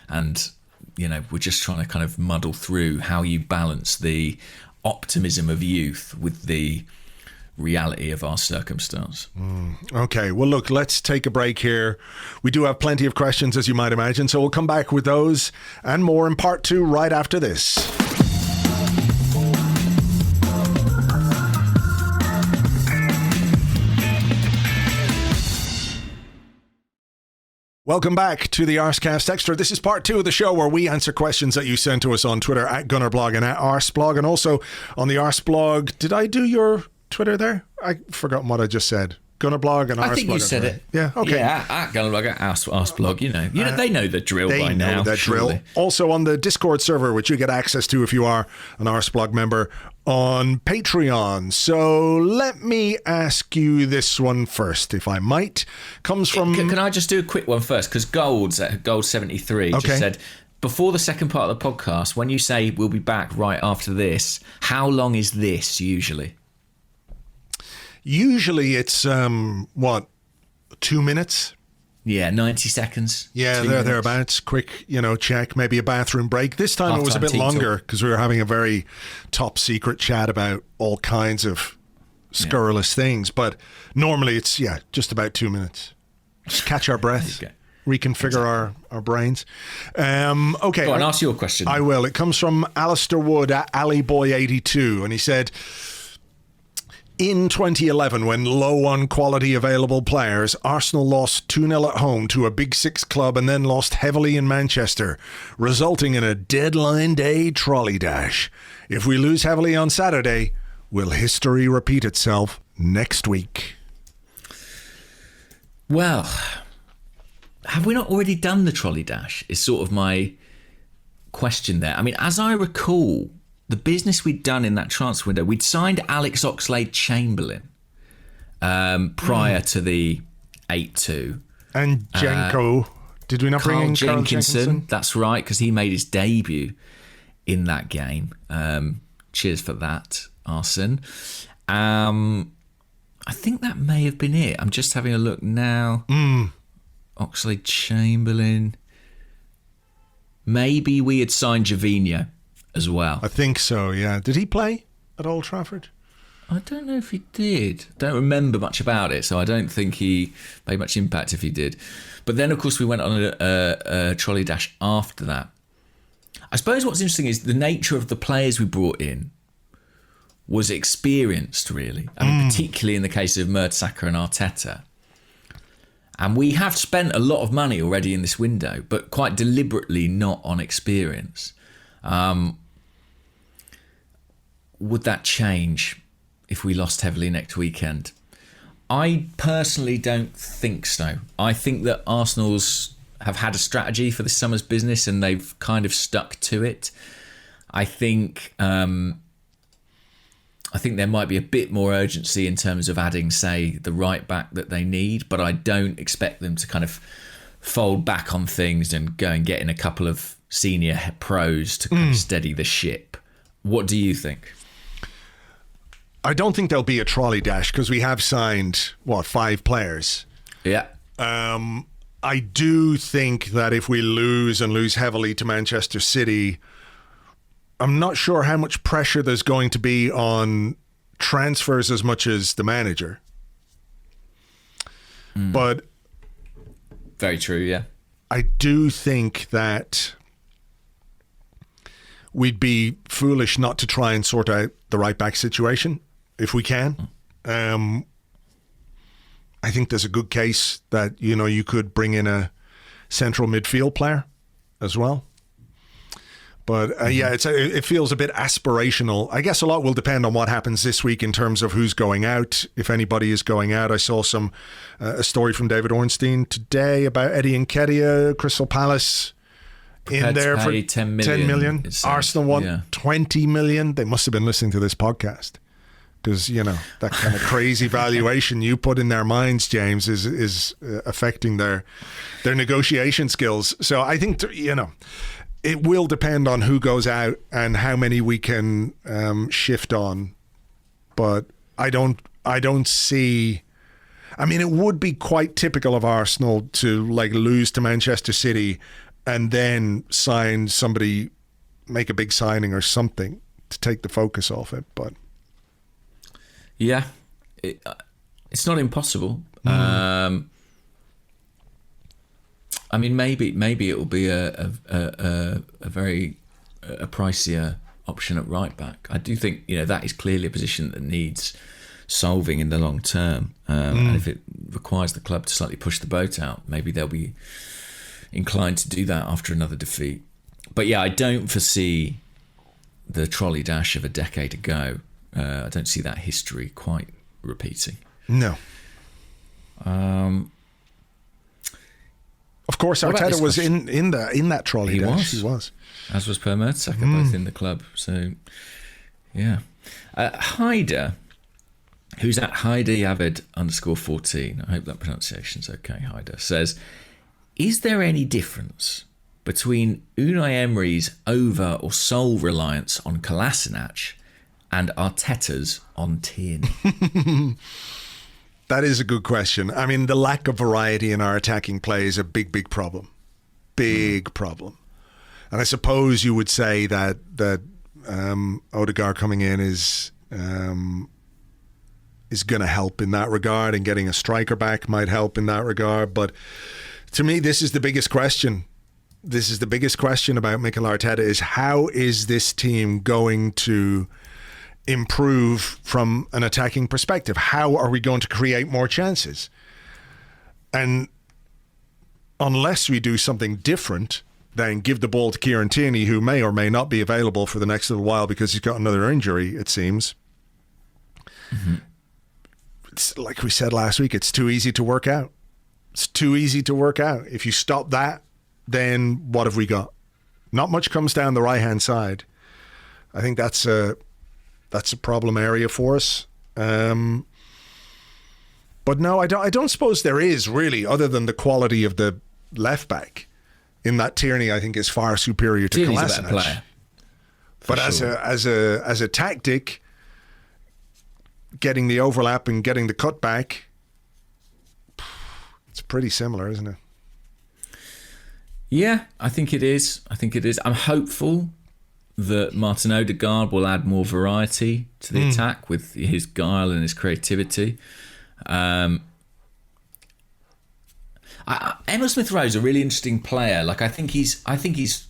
And, we're just trying to kind of muddle through how you balance the optimism of youth with the reality of our circumstance.
Okay, well, look, let's take a break here. We do have plenty of questions, as you might imagine, so we'll come back with those and more in part two right after this. Welcome back to the Arsecast Extra. This is part two of the show where we answer questions that you send to us on Twitter at Gunnerblog and at Arseblog, and also on the Arseblog. Did I do your Twitter there? I've forgotten what I just said. Gunnerblog and Arseblog.
I think you said it.
Yeah, okay.
Yeah, at Gunnerblog, at Arseblog, they know the drill by now. They know the drill.
Also on the Discord server, which you get access to if you are an Arseblog member on Patreon. So let me ask you this one first, if I might. Comes from...
Can I just do a quick one first? Because Gold 73 just said, before the second part of the podcast, when you say we'll be back right after this, how long is this usually?
Usually it's, 2 minutes?
Yeah, 90 seconds.
Yeah, thereabouts. Quick, check, maybe a bathroom break. This time it was a bit longer because we were having a very top secret chat about all kinds of scurrilous things. But normally it's, just about 2 minutes. Just catch our breath, reconfigure our brains. Okay.
Go on, ask your question.
I will. It comes from Alistair Wood at AliBoy82, and he said... In 2011, when low on quality available players, Arsenal lost 2-0 at home to a Big Six club and then lost heavily in Manchester, resulting in a deadline day trolley dash. If we lose heavily on Saturday, will history repeat itself next week?
Well, have we not already done the trolley dash? Is sort of my question there. I mean, as I recall... the business we'd done in that transfer window, we'd signed Alex Oxlade-Chamberlain prior to the 8-2.
And Jenko. Did we not bring in Carl Jenkinson?
That's right, because he made his debut in that game. Cheers for that, Arsene. I think that may have been it. I'm just having a look now. Oxlade-Chamberlain. Maybe we had signed Gervinho as well.
I think so, yeah. Did he play at Old Trafford?
I don't know if he did. Don't remember much about it, so I don't think he made much impact if he did. But then, of course, we went on a trolley dash after that. I suppose what's interesting is the nature of the players we brought in was experienced, really. I mean, particularly in the case of Mertesacker and Arteta. And we have spent a lot of money already in this window, but quite deliberately not on experience. Would that change if we lost heavily next weekend? I personally don't think so. I think that Arsenal's have had a strategy for this summer's business and they've kind of stuck to it. I think there might be a bit more urgency in terms of adding, say, the right back that they need, but I don't expect them to kind of fold back on things and go and get in a couple of senior pros to kind of steady the ship. What do you think?
I don't think there'll be a trolley dash because we have signed, 5 players.
Yeah.
I do think that if we lose and lose heavily to Manchester City, I'm not sure how much pressure there's going to be on transfers as much as the manager. But
very true, yeah.
I do think that we'd be foolish not to try and sort out the right back situation if we can. I think there's a good case that, you could bring in a central midfield player as well. But it feels a bit aspirational. I guess a lot will depend on what happens this week in terms of who's going out, if anybody is going out. I saw a story from David Ornstein today about Eddie Nketiah, Crystal Palace in there for
10
million. Arsenal want 20 million. They must have been listening to this podcast because, that kind of crazy valuation you put in their minds, James, is affecting their negotiation skills. So I think, it will depend on who goes out and how many we can shift on. But I don't see. I mean, it would be quite typical of Arsenal to lose to Manchester City and then sign somebody, make a big signing or something to take the focus off it. But
yeah, it's not impossible. I mean, maybe it will be a very pricier option at right back. I do think that is clearly a position that needs solving in the long term, and if it requires the club to slightly push the boat out, maybe they'll be inclined to do that after another defeat. But yeah, I don't foresee the trolley dash of a decade ago. I don't see that history quite repeating.
No. Of course, Arteta was in that trolley dash. He was.
As was Per Mertesacker, both in the club. So, yeah. Haider, who's at HaiderYavid_14, I hope that pronunciation's okay, Haider, says, is there any difference between Unai Emery's over or sole reliance on Kolasinac and Arteta's on Tierney?
That is a good question. I mean, the lack of variety in our attacking play is a big, big problem. Big problem. And I suppose you would say that Odegaard coming in is going to help in that regard, and getting a striker back might help in that regard. But to me, this is the biggest question. This is the biggest question about Mikel Arteta, is how is this team going to improve from an attacking perspective? How are we going to create more chances? And unless we do something different than give the ball to Kieran Tierney, who may or may not be available for the next little while because he's got another injury, it seems. It's like we said last week, it's too easy to work out. It's too easy to work out. If you stop that, then what have we got? Not much comes down the right-hand side. I think that's a problem area for us. But no, I don't suppose there is really, other than the quality of the left back. In that, Tierney, I think, is far superior to Kolasinac.
Tierney's a better player.
But
sure.
as a tactic, getting the overlap and getting the cutback, it's pretty similar, isn't it?
Yeah, I think it is. I'm hopeful that Martin Odegaard will add more variety to the attack with his guile and his creativity. Emil Smith-Rowe is a really interesting player. Like, I think he's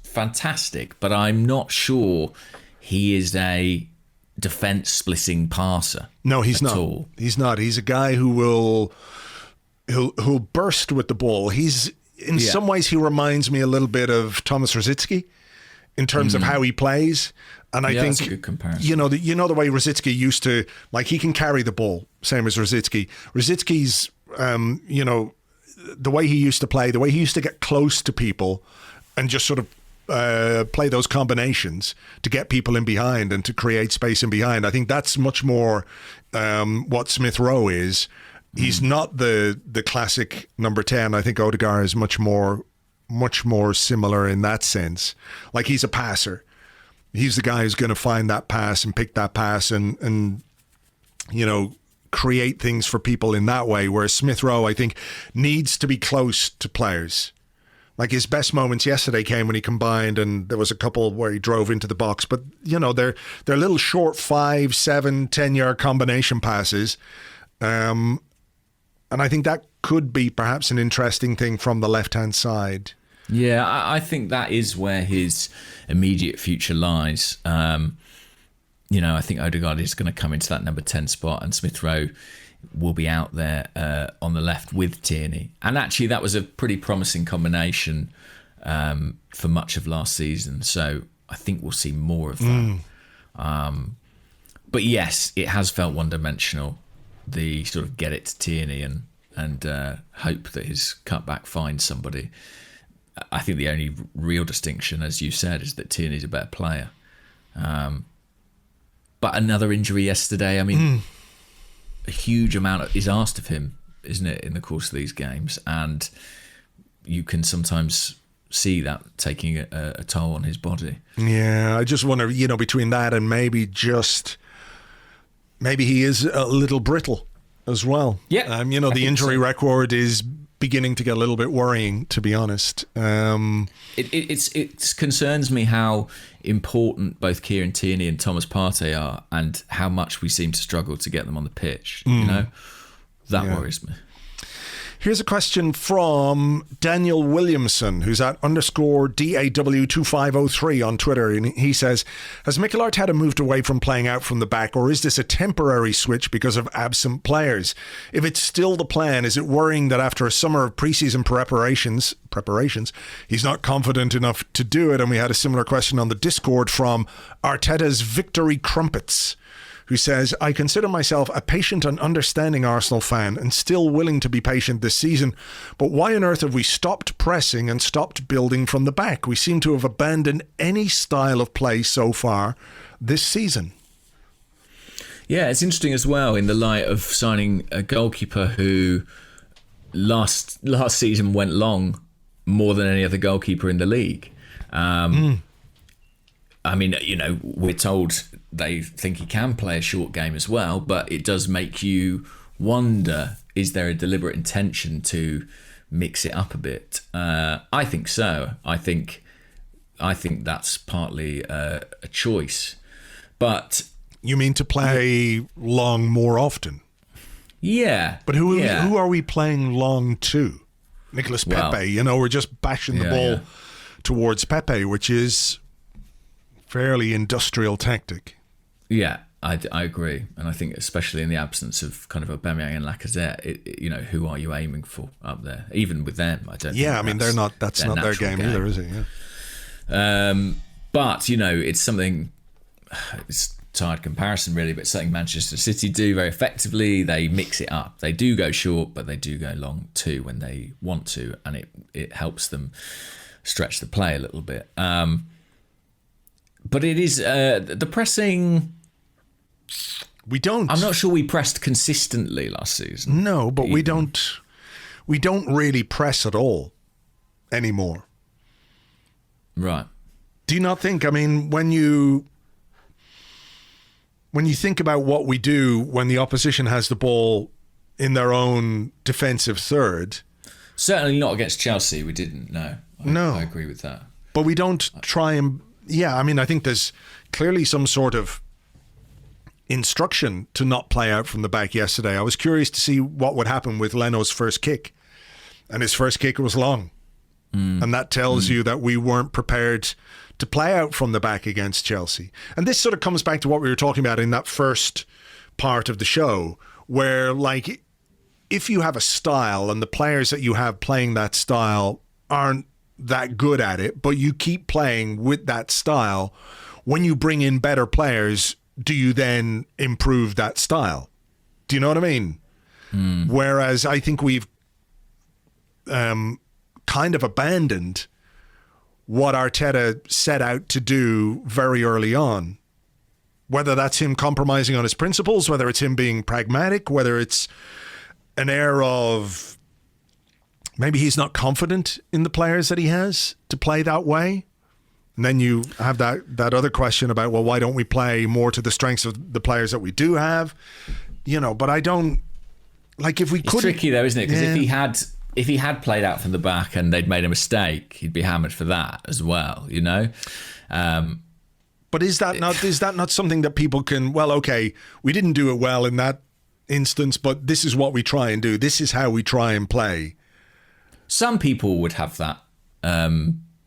fantastic, but I'm not sure he is a defense-splitting passer.
No, he's not.
All.
He's not. He's a guy who'll burst with the ball. In some ways, he reminds me a little bit of Thomas Rosicky in terms of how he plays. And I think
that's a good comparison.
You know the way Rosicky used to, like, he can carry the ball, same as Rosicky. Rosicky's the way he used to play, the way he used to get close to people and just sort of play those combinations to get people in behind and to create space in behind. I think that's much more what Smith Rowe is. He's not the classic number 10. I think Odegaard is much more similar in that sense. Like, he's a passer. He's the guy who's going to find that pass and pick that pass and you know, create things for people in that way. Whereas Smith Rowe, I think, needs to be close to players. Like, his best moments yesterday came when he combined, and there was a couple where he drove into the box. But, you know, they're little short 5, 7, 10-yard combination passes. And I think that could be perhaps an interesting thing from the left-hand side.
Yeah, I think that is where his immediate future lies. You know, I think Odegaard is going to come into that number 10 spot, and Smith Rowe will be out there on the left with Tierney. And actually, that was a pretty promising combination for much of last season. So I think we'll see more of that. But yes, it has felt one-dimensional, the sort of get it to Tierney and hope that his cutback finds somebody. I think the only real distinction, as you said, is that Tierney's a better player. But another injury yesterday, I mean, a huge amount is asked of him, isn't it, in the course of these games? And you can sometimes see that taking a toll on his body.
Yeah, I just wonder, you know, between that and maybe he is a little brittle as well.
Yeah.
You know, the injury record is beginning to get a little bit worrying, to be honest.
It concerns me how important both Kieran Tierney and Thomas Partey are, and how much we seem to struggle to get them on the pitch. You know, that worries me.
Here's a question from Daniel Williamson, who's at _DAW2503 on Twitter. And he says, has Mikel Arteta moved away from playing out from the back, or is this a temporary switch because of absent players? If it's still the plan, is it worrying that after a summer of preseason preparations, he's not confident enough to do it? And we had a similar question on the Discord from Arteta's Victory Crumpets, who says, I consider myself a patient and understanding Arsenal fan and still willing to be patient this season. But why on earth have we stopped pressing and stopped building from the back? We seem to have abandoned any style of play so far this season.
Yeah, it's interesting as well in the light of signing a goalkeeper who last season went long more than any other goalkeeper in the league. I mean, you know, we're told they think he can play a short game as well, but it does make you wonder, is there a deliberate intention to mix it up a bit? I think so. I think that's partly a choice. But
you mean to play long more often?
Yeah.
But who are we playing long to? Nicolas Pepe, you know, we're just bashing the ball towards Pepe, which is fairly industrial tactic.
Yeah, I agree. And I think especially in the absence of kind of Aubameyang and Lacazette, you know, who are you aiming for up there? Even with them, I don't think
I mean, that's not their game either, is it? Yeah.
But, you know, it's something, it's a tired comparison really, but it's something Manchester City do very effectively. They mix it up. They do go short, but they do go long too when they want to, and it helps them stretch the play a little bit. But it is the pressing.
We don't.
I'm not sure we pressed consistently last season.
No, but we don't really press at all anymore.
Right.
Do you not think? I mean, when you think about what we do when the opposition has the ball in their own defensive third.
Certainly not against Chelsea. We didn't. No. I agree with that.
But we don't try and. Yeah, I mean, I think there's clearly some sort of instruction to not play out from the back yesterday. I was curious to see what would happen with Leno's first kick. And his first kick was long. And that tells you that we weren't prepared to play out from the back against Chelsea. And this sort of comes back to what we were talking about in that first part of the show, where, like, if you have a style and the players that you have playing that style aren't that good at it, but you keep playing with that style, when you bring in better players, do you then improve that style? Do you know what I mean? Whereas I think we've kind of abandoned what Arteta set out to do very early on. Whether that's him compromising on his principles, whether it's him being pragmatic, whether it's an air of maybe he's not confident in the players that he has to play that way. And then you have that other question about, well, why don't we play more to the strengths of the players that we do have? But I don't, like, if we could.
It's tricky though, isn't it? Because if he had played out from the back and they'd made a mistake, he'd be hammered for that as well,
But is that not something that people can, well, okay, we didn't do it well in that instance, but this is what we try and do. This is how we try and play.
Some people would have that,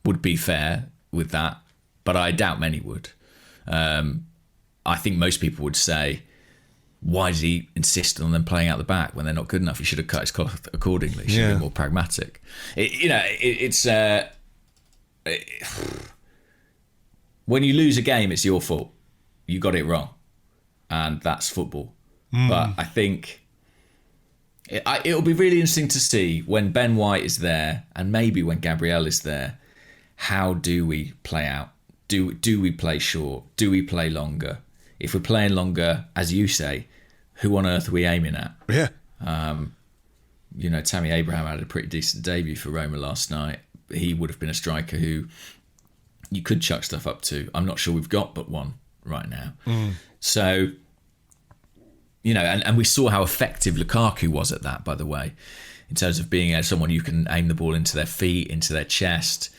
would be fair with that, but I doubt many would. I think most people would say, why does he insist on them playing out the back when they're not good enough? He should have cut his cloth accordingly. He should be more pragmatic. When you lose a game, it's your fault. You got it wrong. And that's football. But I think it'll be really interesting to see when Ben White is there and maybe when Gabriel is there, how do we play out? Do we play short? Do we play longer? If we're playing longer, as you say, who on earth are we aiming at?
Yeah.
Tammy Abraham had a pretty decent debut for Roma last night. He would have been a striker who you could chuck stuff up to. I'm not sure we've got but one right now. So, and we saw how effective Lukaku was at that, by the way, in terms of being someone you can aim the ball into their feet, into their chest,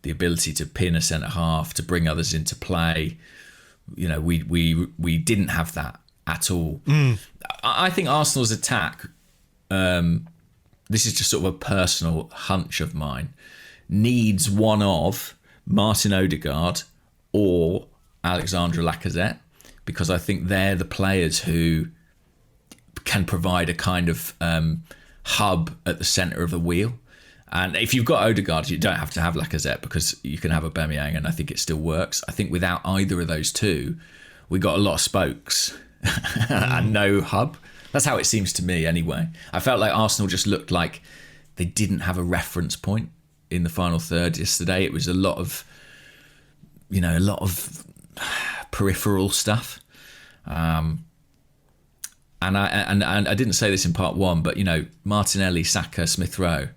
the ability to pin a centre-half, to bring others into play. We didn't have that at all. I think Arsenal's attack, this is just sort of a personal hunch of mine, needs one of Martin Odegaard or Alexandre Lacazette, because I think they're the players who can provide a kind of hub at the centre of the wheel. And if you've got Odegaard, you don't have to have Lacazette because you can have Aubameyang, and I think it still works. I think without either of those two, we got a lot of spokes and no hub. That's how it seems to me anyway. I felt like Arsenal just looked like they didn't have a reference point in the final third yesterday. It was a lot of peripheral stuff. And I didn't say this in part one, but Martinelli, Saka, Smith Rowe,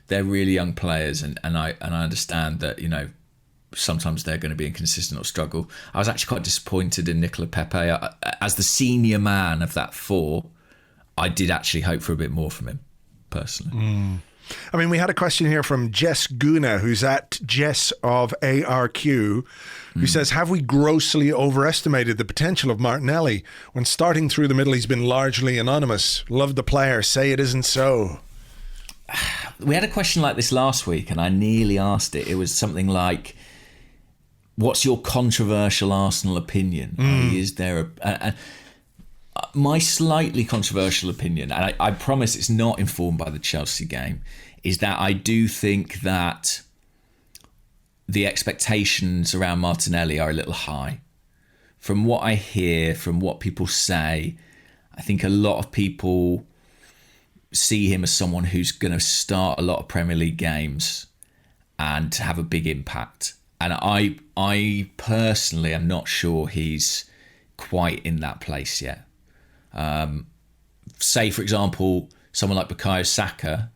they're really young players, and I understand that sometimes they're going to be inconsistent or struggle. I was actually quite disappointed in Nicola Pepe. As the senior man of that four, I did actually hope for a bit more from him, personally.
I mean, we had a question here from Jess Guna, who's at Jess of ARQ, who says, have we grossly overestimated the potential of Martinelli? When starting through the middle, he's been largely anonymous. Love the player. Say it isn't so.
We had a question like this last week, and I nearly asked it. It was something like, what's your controversial Arsenal opinion? Is there my slightly controversial opinion, and I promise it's not informed by the Chelsea game, is that I do think that the expectations around Martinelli are a little high. From what I hear, from what people say, I think a lot of people see him as someone who's going to start a lot of Premier League games and have a big impact. And I personally am not sure he's quite in that place yet. Say, for example, someone like Bukayo Saka,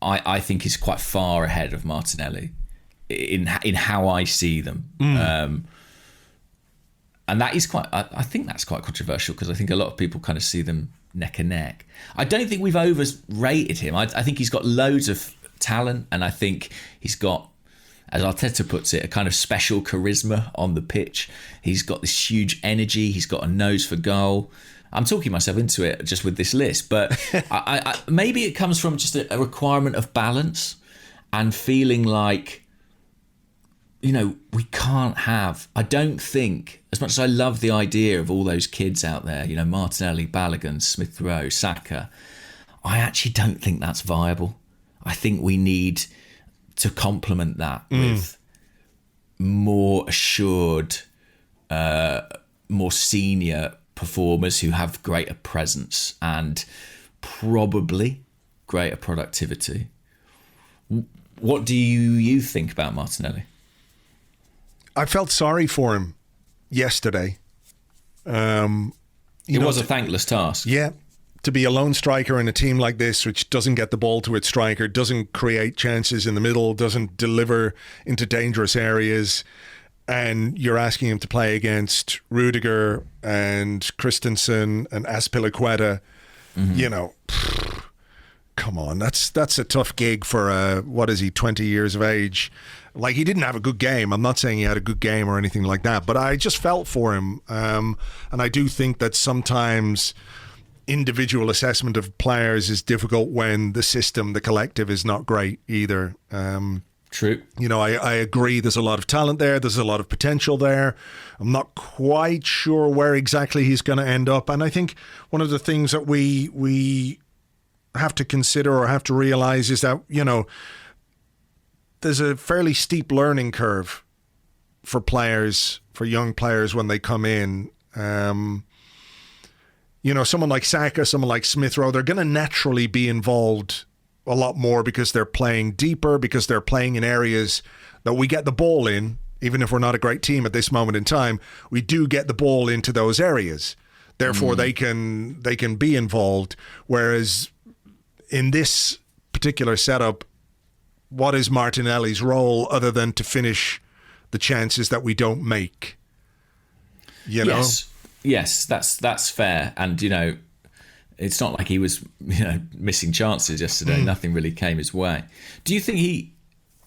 I think is quite far ahead of Martinelli in how I see them. And that is I think that's quite controversial, because I think a lot of people kind of see them neck and neck. I don't think we've overrated him. I think he's got loads of talent, and I think he's got, as Arteta puts it, a kind of special charisma on the pitch. He's got this huge energy. He's got a nose for goal. I'm talking myself into it just with this list, but I maybe it comes from just a requirement of balance and feeling like, we can't have, I don't think, as much as I love the idea of all those kids out there, Martinelli, Balogun, Smith Rowe, Saka, I actually don't think that's viable. I think we need to complement that with more assured, more senior performers who have greater presence and probably greater productivity. What do you think about Martinelli?
I felt sorry for him yesterday.
It was a thankless task.
Yeah. To be a lone striker in a team like this, which doesn't get the ball to its striker, doesn't create chances in the middle, doesn't deliver into dangerous areas, and you're asking him to play against Rudiger and Christensen and Azpilicueta, come on, that's a tough gig for what is he, 20 years of age? Like, he didn't have a good game. I'm not saying he had a good game or anything like that, but I just felt for him. And I do think that sometimes individual assessment of players is difficult when the system, the collective, is not great either.
True.
I agree there's a lot of talent there. There's a lot of potential there. I'm not quite sure where exactly he's going to end up. And I think one of the things that we have to consider or have to realize is that, there's a fairly steep learning curve for players, for young players when they come in. Someone like Saka, someone like Smith Rowe, they're going to naturally be involved a lot more because they're playing deeper, because they're playing in areas that we get the ball in. Even if we're not a great team at this moment in time, we do get the ball into those areas. Therefore, they can be involved. Whereas in this particular setup, what is Martinelli's role other than to finish the chances that we don't make?
Yes, that's fair. And, it's not like he was, missing chances yesterday. Nothing really came his way. Do you think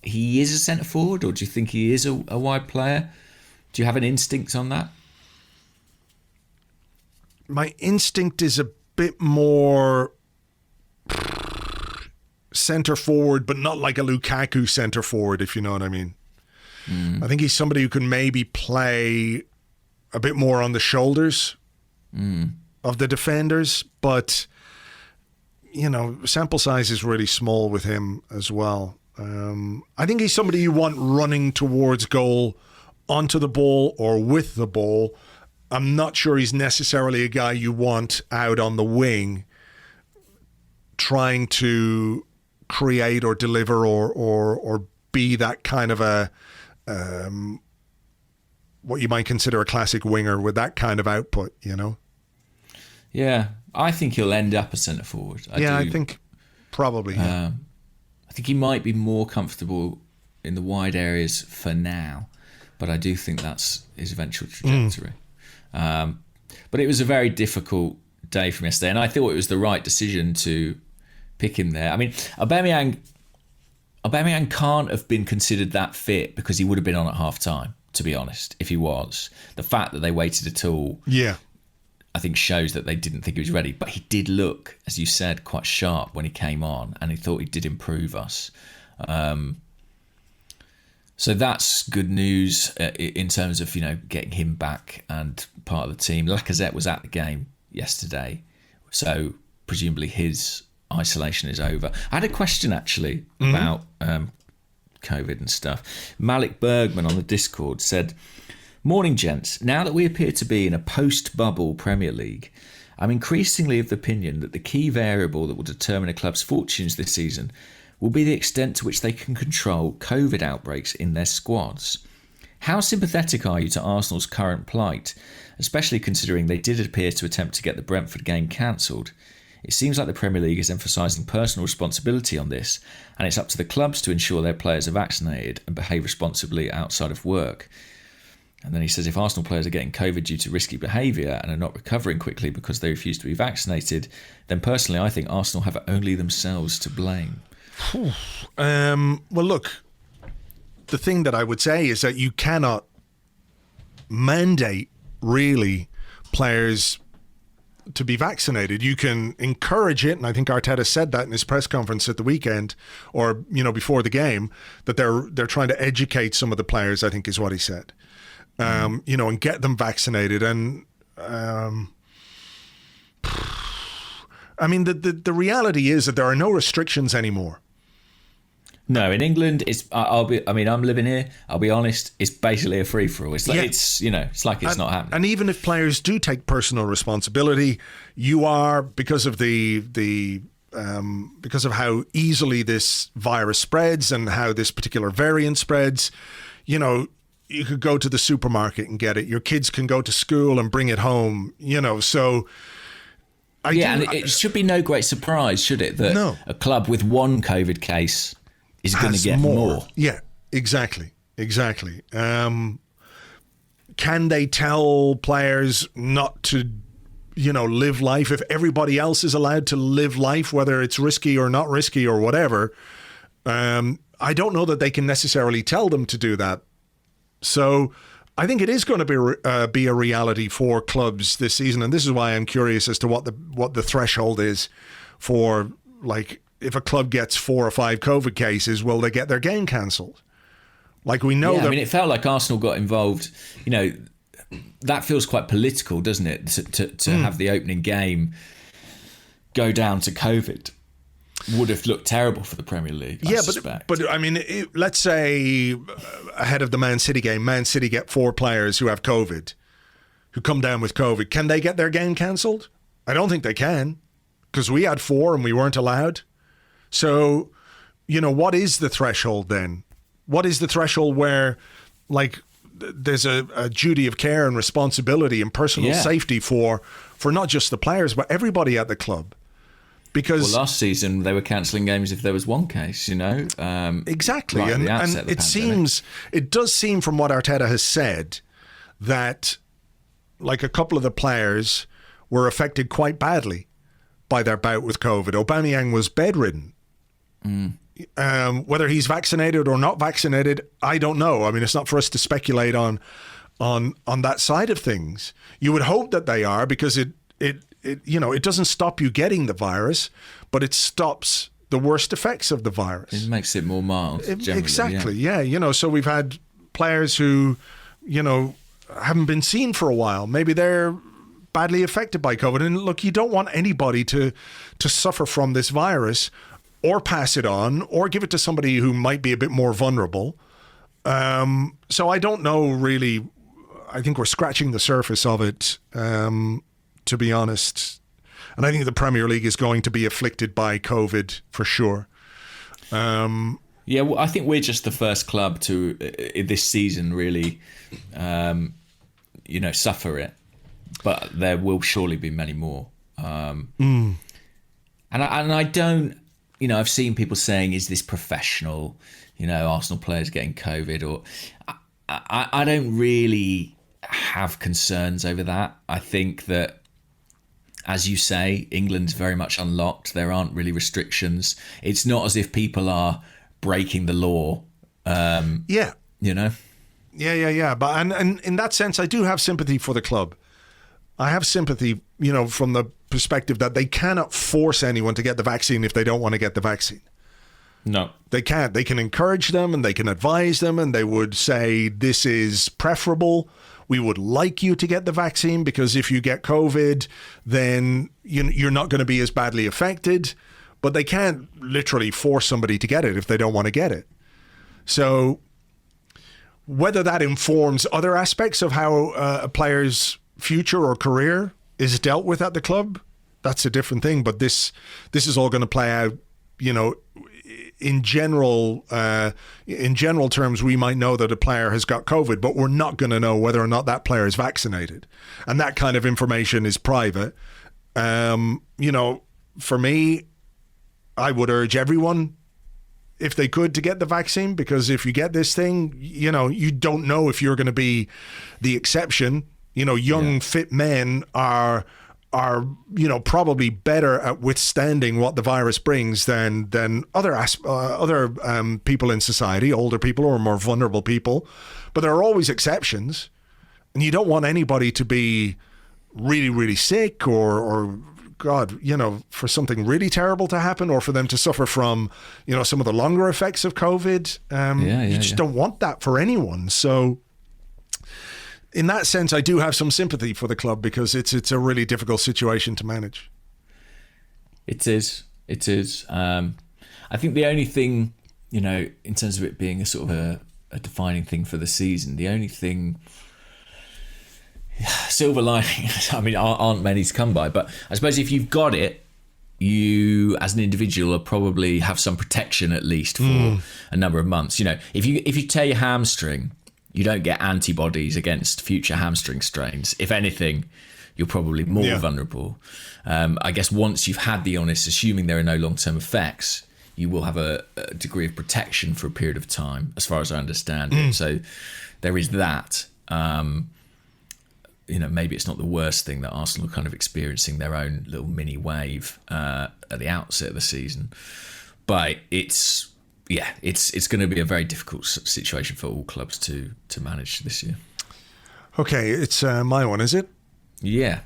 he is a centre forward, or do you think he is a wide player? Do you have an instinct on that?
My instinct is a bit more centre forward, but not like a Lukaku centre forward, if you know what I mean. I think he's somebody who can maybe play a bit more on the shoulders of the defenders, but sample size is really small with him as well. I think he's somebody you want running towards goal, onto the ball or with the ball. I'm not sure he's necessarily a guy you want out on the wing trying to create or deliver or be that kind of a what you might consider a classic winger with that kind of output,
Yeah, I think he'll end up a centre forward.
I think probably. Yeah.
I think he might be more comfortable in the wide areas for now, but I do think that's his eventual trajectory. But it was a very difficult day from yesterday, and I thought it was the right decision to pick him there. I mean, Aubameyang can't have been considered that fit because he would have been on at half time, to be honest, if he was. The fact that they waited at all, I think shows that they didn't think he was ready. But he did look, as you said, quite sharp when he came on, and he thought he did improve us. So that's good news in terms of, getting him back and part of the team. Lacazette was at the game yesterday, so presumably his isolation is over. I had a question actually about COVID and stuff. Malik Bergman on the Discord said, "Morning, gents. Now that we appear to be in a post-bubble Premier League, I'm increasingly of the opinion that the key variable that will determine a club's fortunes this season will be the extent to which they can control COVID outbreaks in their squads. How sympathetic are you to Arsenal's current plight, especially considering they did appear to attempt to get the Brentford game cancelled? It seems like the Premier League is emphasising personal responsibility on this, and it's up to the clubs to ensure their players are vaccinated and behave responsibly outside of work." And then he says, if Arsenal players are getting COVID due to risky behaviour and are not recovering quickly because they refuse to be vaccinated, then personally I think Arsenal have only themselves to blame.
Well, look, the thing that I would say is that you cannot mandate, really, players to be vaccinated. You can encourage it, and I think Arteta said that in his press conference at the weekend, or before the game, that they're trying to educate some of the players, I think is what he said. And get them vaccinated. And I mean, the reality is that there are no restrictions anymore.
No, in England, I'm living here. I'll be honest. It's basically a free for all. It's like it's like it's not happening.
And even if players do take personal responsibility, you are, because of the because of how easily this virus spreads and how this particular variant spreads, you know, you could go to the supermarket and get it. Your kids can go to school and bring it home, you know, so...
And it should be no great surprise, should it, that a club with one COVID case is going to get more.
Yeah, exactly. Can they tell players not to, you know, live life if everybody else is allowed to live life, whether it's risky or not risky or whatever? I don't know that they can necessarily tell them to do that. So I think it is going to be a reality for clubs this season, and this is why I'm curious as to what the threshold is for, like, if a club gets 4 or 5 COVID cases, will they get their game cancelled? Like, we know that. I
mean, it felt like Arsenal got involved. You know, that feels quite political, doesn't it? To have the opening game go down to COVID would have looked terrible for the Premier League. I suspect.
But I mean, let's say ahead of the Man City game, Man City get 4 players who have COVID, who come down with COVID. Can they get their game cancelled? I don't think they can, because we had 4 and we weren't allowed. So, you know, what is the threshold then? What is the threshold where, like, there's a duty of care and responsibility and personal safety for not just the players, but everybody at the club? Because
last season they were cancelling games if there was one case, you know.
Exactly,
right
and it does seem from what Arteta has said that, like, a couple of the players were affected quite badly by their bout with COVID. Aubameyang was bedridden. Whether he's vaccinated or not vaccinated, I don't know. I mean, it's not for us to speculate on that side of things. You would hope that they are, because it you know, it doesn't stop you getting the virus, but it stops the worst effects of the virus.
It makes it more mild.
Exactly. Yeah. You know, so we've had players who, you know, haven't been seen for a while. Maybe they're badly affected by COVID. And look, you don't want anybody to suffer from this virus, or pass it on, or give it to somebody who might be a bit more vulnerable. So I don't know, really. I think we're scratching the surface of it, to be honest. And I think the Premier League is going to be afflicted by COVID for sure.
Well, I think we're just the first club to, this season, really, you know, suffer it. But there will surely be many more. And I don't... You know, I've seen people saying, is this professional? You know, Arsenal players getting COVID, or I don't really have concerns over that. I think that, as you say, England's very much unlocked. There aren't really restrictions. It's not as if people are breaking the law. You know?
Yeah. But and in that sense, I do have sympathy for the club. I have sympathy, you know, from the perspective that they cannot force anyone to get the vaccine if they don't want to get the vaccine.
No.
They can't. They can encourage them and they can advise them, and they would say, this is preferable. We would like you to get the vaccine, because if you get COVID, then you're not going to be as badly affected. But they can't literally force somebody to get it if they don't want to get it. So whether that informs other aspects of how a player's future or career is dealt with at the club, that's a different thing. But this is all going to play out, you know, in general terms. We might know that a player has got COVID, but we're not going to know whether or not that player is vaccinated, and that kind of information is private. You know, for me, I would urge everyone, if they could, to get the vaccine, because if you get this thing, you know, you don't know if you're going to be the exception. You know, young, fit men are you know, probably better at withstanding what the virus brings than other people in society, older people or more vulnerable people. But there are always exceptions, and you don't want anybody to be really, really sick or God, you know, for something really terrible to happen, or for them to suffer from, you know, some of the longer effects of COVID. You just don't want that for anyone. So, in that sense, I do have some sympathy for the club, because it's a really difficult situation to manage.
It is. I think the only thing, you know, in terms of it being a sort of a defining thing for the season, the only thing, silver lining, I mean, aren't many to come by, but I suppose if you've got it you as an individual will probably have some protection at least for a number of months. If you tear your hamstring, you don't get antibodies against future hamstring strains. If anything, you're probably more vulnerable. I guess once you've had the illness, assuming there are no long-term effects, you will have a degree of protection for a period of time, as far as I understand it. So there is that. Maybe it's not the worst thing that Arsenal are kind of experiencing their own little mini wave at the outset of the season. But it's going to be a very difficult situation for all clubs to manage this year.
Okay, it's my one, is it?
Yeah.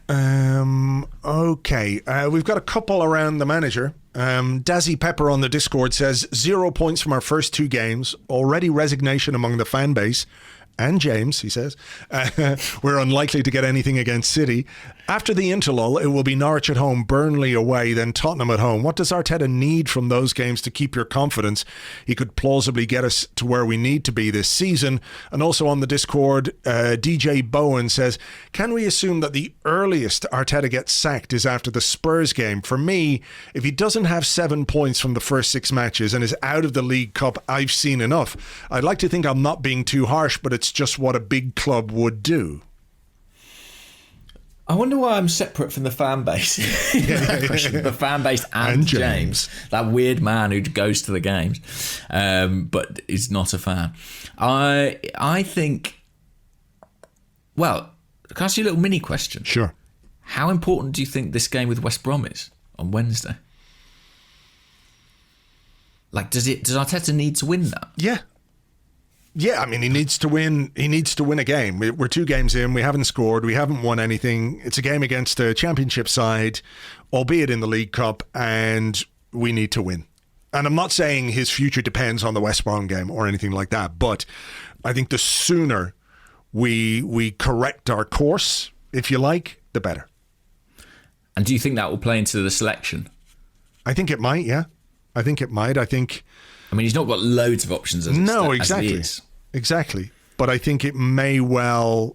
Okay. We've got a couple around the manager. Dazzy Pepper on the Discord says 0 points from our first 2 games. Already resignation among the fan base. And James, he says, we're unlikely to get anything against City. After the interlull, it will be Norwich at home, Burnley away, then Tottenham at home. What does Arteta need from those games to keep your confidence? He could plausibly get us to where we need to be this season. And also on the Discord, DJ Bowen says, can we assume that the earliest Arteta gets sacked is after the Spurs game? For me, if he doesn't have 7 points from the first 6 matches and is out of the League Cup, I've seen enough. I'd like to think I'm not being too harsh, but it's just what a big club would do.
I wonder why I'm separate from the fan base. The fan base and James, that weird man who goes to the games, but is not a fan. I think. Well, can I ask you a little mini question?
Sure.
How important do you think this game with West Brom is on Wednesday? Like, does Arteta need to win that?
Yeah, I mean, he needs to win. He needs to win a game. We're 2 games in. We haven't scored. We haven't won anything. It's a game against a championship side, albeit in the League Cup, and we need to win. And I'm not saying his future depends on the West Brom game or anything like that, but I think the sooner we correct our course, if you like, the better.
And do you think that will play into the selection?
I think it might, yeah. I think it might.
I mean, he's not got loads of options as
Exactly. But I think it may well...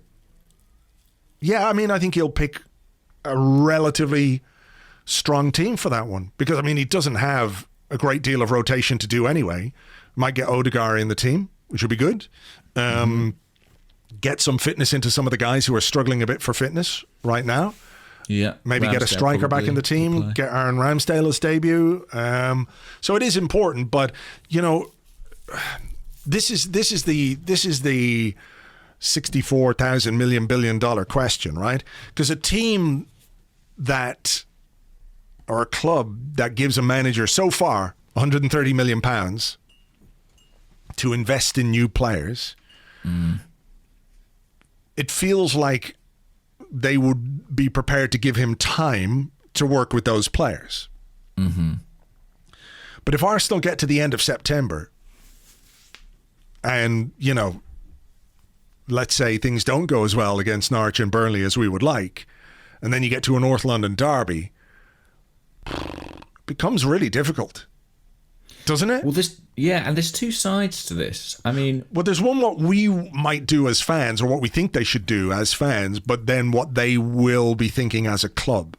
Yeah, I mean, I think he'll pick a relatively strong team for that one. Because, I mean, he doesn't have a great deal of rotation to do anyway. Might get Odegaard in the team, which would be good. Get some fitness into some of the guys who are struggling a bit for fitness right now.
Yeah,
maybe get a striker back in the team, get Aaron Ramsdale's debut. So it is important, but this is the $64,000 million billion question, right? Because a team or a club that gives a manager so far £130 million to invest in new players, it feels like they would be prepared to give him time to work with those players. But if Arsenal get to the end of September and, let's say things don't go as well against Norwich and Burnley as we would like, and then you get to a North London derby, it becomes really difficult, doesn't it?
Well, and there's 2 sides to this. I mean...
Well, there's one what we might do as fans, or what we think they should do as fans, but then what they will be thinking as a club.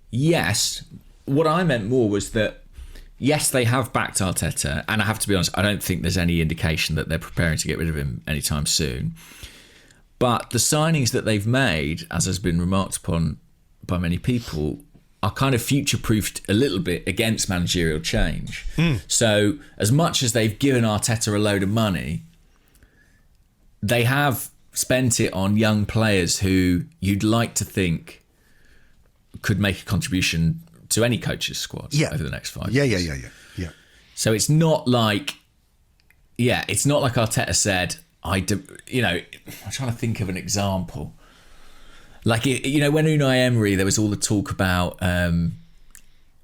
Yes. What I meant more was that, yes, they have backed Arteta, and I have to be honest, I don't think there's any indication that they're preparing to get rid of him anytime soon. But the signings that they've made, as has been remarked upon by many people, are kind of future-proofed a little bit against managerial change. So as much as they've given Arteta a load of money, they have spent it on young players who you'd like to think could make a contribution to any coach's squad over the next 5 years.
Yeah.
So it's not like Arteta said, I'm trying to think of an example. Like, when Unai Emery, there was all the talk about,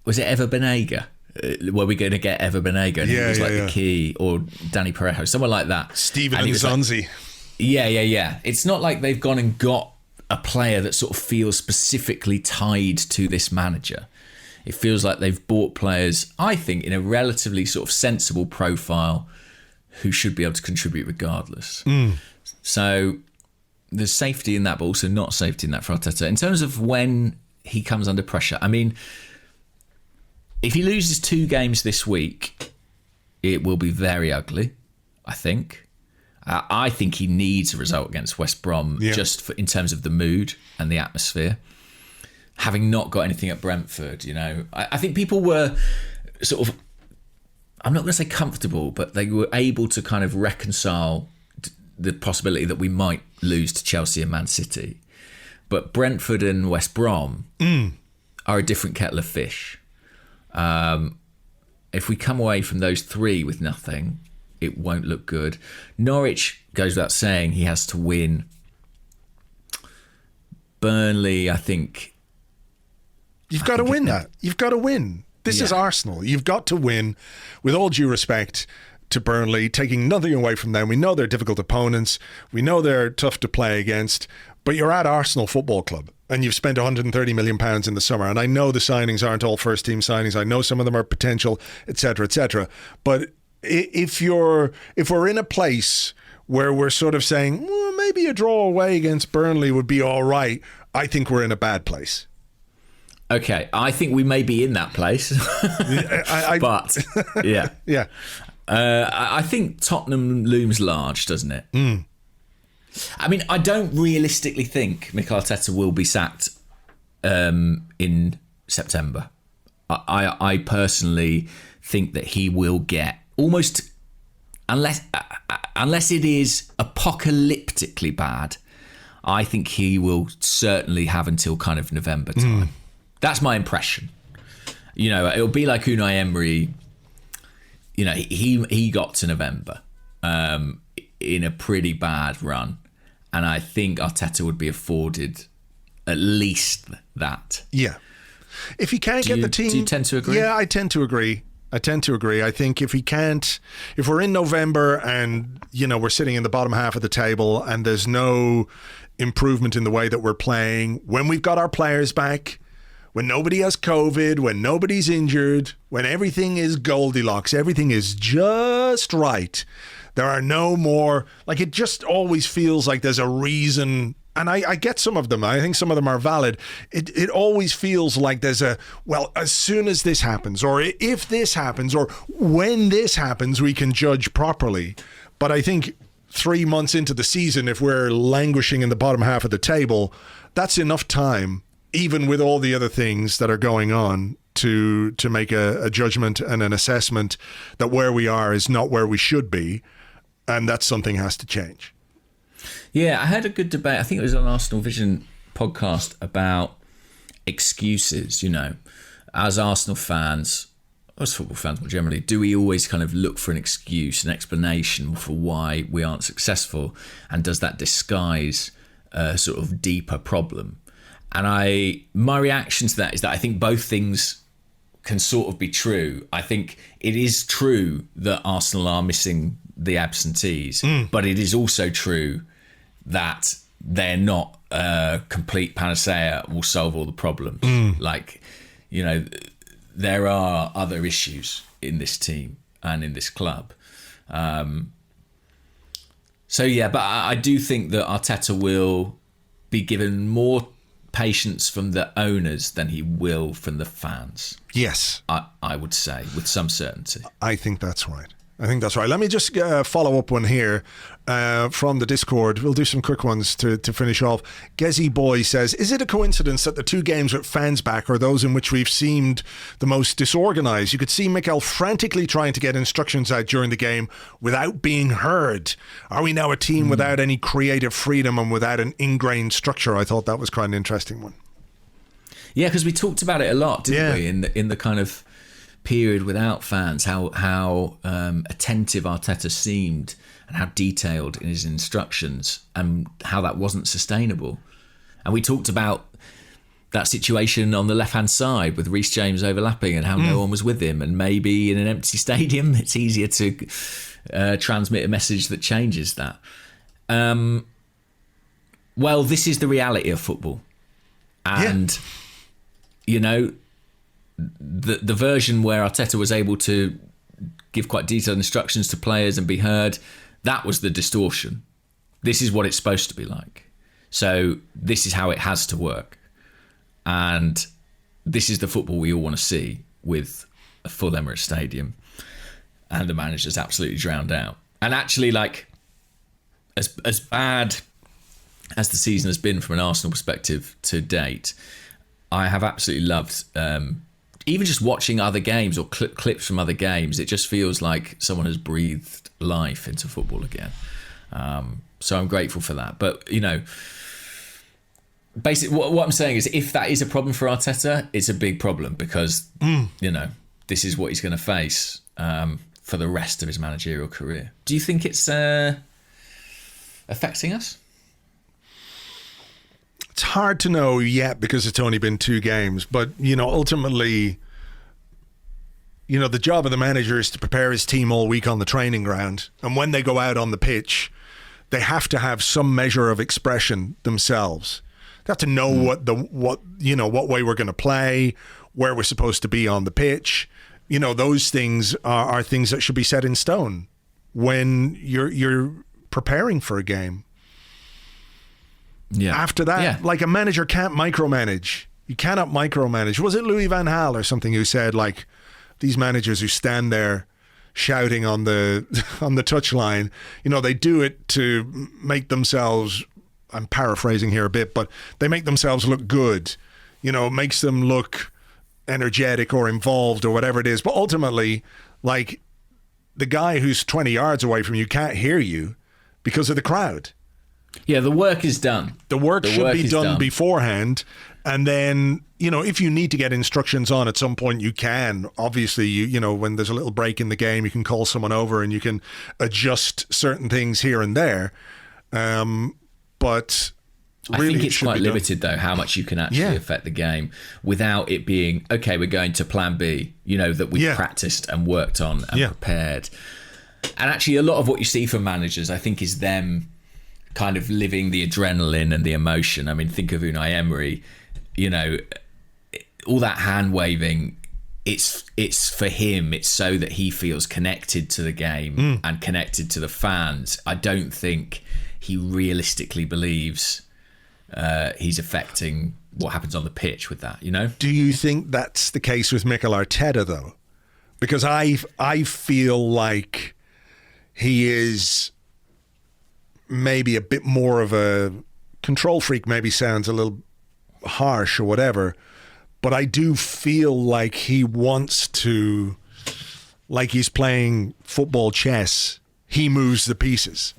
was it Ever Banega? Were we going to get Ever Banega? And he was the key, or Danny Parejo, someone like that.
Steven Nzonzi.
Yeah. It's not like they've gone and got a player that sort of feels specifically tied to this manager. It feels like they've bought players, I think, in a relatively sort of sensible profile who should be able to contribute regardless. So... there's safety in that, but also not safety in that for Arteta. In terms of when he comes under pressure, I mean, if he loses 2 games this week, it will be very ugly, I think. I think he needs a result against West Brom just in terms of the mood and the atmosphere. Having not got anything at Brentford, I think people were sort of, I'm not going to say comfortable, but they were able to kind of reconcile the possibility that we might lose to Chelsea and Man City. But Brentford and West Brom are a different kettle of fish. If we come away from those 3 with nothing, it won't look good. Norwich, goes without saying, he has to win. Burnley, I think...
You've got to win that. You've got to win. This is Arsenal. You've got to win, with all due respect to Burnley, taking nothing away from them. We know they're difficult opponents. We know they're tough to play against. But you're at Arsenal Football Club, and you've spent £130 million in the summer. And I know the signings aren't all first-team signings. I know some of them are potential, etc., etc. But if we're in a place where we're sort of saying, well, maybe a draw away against Burnley would be all right, I think we're in a bad place.
Okay, I think we may be in that place, but yeah.
Yeah.
I think Tottenham looms large, doesn't it? I mean, I don't realistically think Mikel Arteta will be sacked in September. I personally think that he will get almost, unless it is apocalyptically bad, I think he will certainly have until kind of November time. That's my impression. It'll be like Unai Emery. He got to November in a pretty bad run, and I think Arteta would be afforded at least that.
Yeah. If he can't get the team...
Do you tend to agree?
Yeah, I tend to agree. I think if we're in November and, we're sitting in the bottom half of the table and there's no improvement in the way that we're playing, when we've got our players back, when nobody has COVID, when nobody's injured, when everything is Goldilocks, everything is just right. There are no more, it just always feels like there's a reason. And I get some of them. I think some of them are valid. It always feels like there's as soon as this happens, or if this happens, or when this happens, we can judge properly. But I think 3 months into the season, if we're languishing in the bottom half of the table, that's enough time, even with all the other things that are going on, to make a judgment and an assessment that where we are is not where we should be, and that something has to change.
Yeah, I had a good debate. I think it was on Arsenal Vision podcast about excuses. As Arsenal fans, as football fans more generally, do we always kind of look for an excuse, an explanation for why we aren't successful, and does that disguise a sort of deeper problem? And my reaction to that is that I think both things can sort of be true. I think it is true that Arsenal are missing the absentees, but it is also true that they're not a complete panacea will solve all the problems. There are other issues in this team and in this club. But I do think that Arteta will be given more patience from the owners than he will from the fans.
Yes.
I would say, with some certainty.
I think that's right. Let me just follow up one here from the Discord. We'll do some quick ones to finish off. Gezi Boy says, is it a coincidence that the 2 games with fans back are those in which we've seemed the most disorganised? You could see Mikel frantically trying to get instructions out during the game without being heard. Are we now a team without any creative freedom and without an ingrained structure? I thought that was quite an interesting one. Yeah,
because we talked about it a lot, didn't we, in the kind of period without fans, how attentive Arteta seemed and how detailed in his instructions, and how that wasn't sustainable. And we talked about that situation on the left-hand side with Reece James overlapping and how no one was with him, and maybe in an empty stadium it's easier to transmit a message that changes that. Well, this is the reality of football, and the version where Arteta was able to give quite detailed instructions to players and be heard, that was the distortion. This is what it's supposed to be like. So this is how it has to work. And this is the football we all want to see, with a full Emirates Stadium, and the manager's absolutely drowned out. And actually, like, as bad as the season has been from an Arsenal perspective to date, I have absolutely loved even just watching other games or clips from other games. It just feels like someone has breathed life into football again. So I'm grateful for that. But, you know, basically what I'm saying is, if that is a problem for Arteta, it's a big problem, because, you know, this is what he's going to face for the rest of his managerial career. Do you think it's affecting us?
It's hard to know yet because it's only been 2 games. But, you know, ultimately, you know, the job of the manager is to prepare his team all week on the training ground. And when they go out on the pitch, they have to have some measure of expression themselves. They have to know what way we're going to play, where we're supposed to be on the pitch. You know, those things are things that should be set in stone when you're preparing for a game.
Yeah.
After that, like, a manager can't micromanage. You cannot micromanage. Was it Louis van Gaal or something who said, like, these managers who stand there shouting on the touchline, you know, they do it to make themselves, I'm paraphrasing here a bit, but they make themselves look good. You know, it makes them look energetic or involved or whatever it is. But ultimately, like, the guy who's 20 yards away from you can't hear you because of the crowd.
Yeah, the work is done.
The work should be done beforehand. And then, you know, if you need to get instructions on at some point, you can. Obviously, you know, when there's a little break in the game, you can call someone over and you can adjust certain things here and there. But really,
I think it's quite limited, though, how much you can actually affect the game without it being, okay, we're going to plan B, you know, that we've practiced and worked on and prepared. And actually, a lot of what you see from managers, I think, is them kind of living the adrenaline and the emotion. I mean, think of Unai Emery, you know, all that hand waving, it's for him. It's so that he feels connected to the game and connected to the fans. I don't think he realistically believes he's affecting what happens on the pitch with that, you know?
Do you think that's the case with Mikel Arteta, though? Because I feel like he is maybe a bit more of a control freak. Maybe sounds a little harsh or whatever, but I do feel like he wants to, like he's playing football chess. He moves the pieces.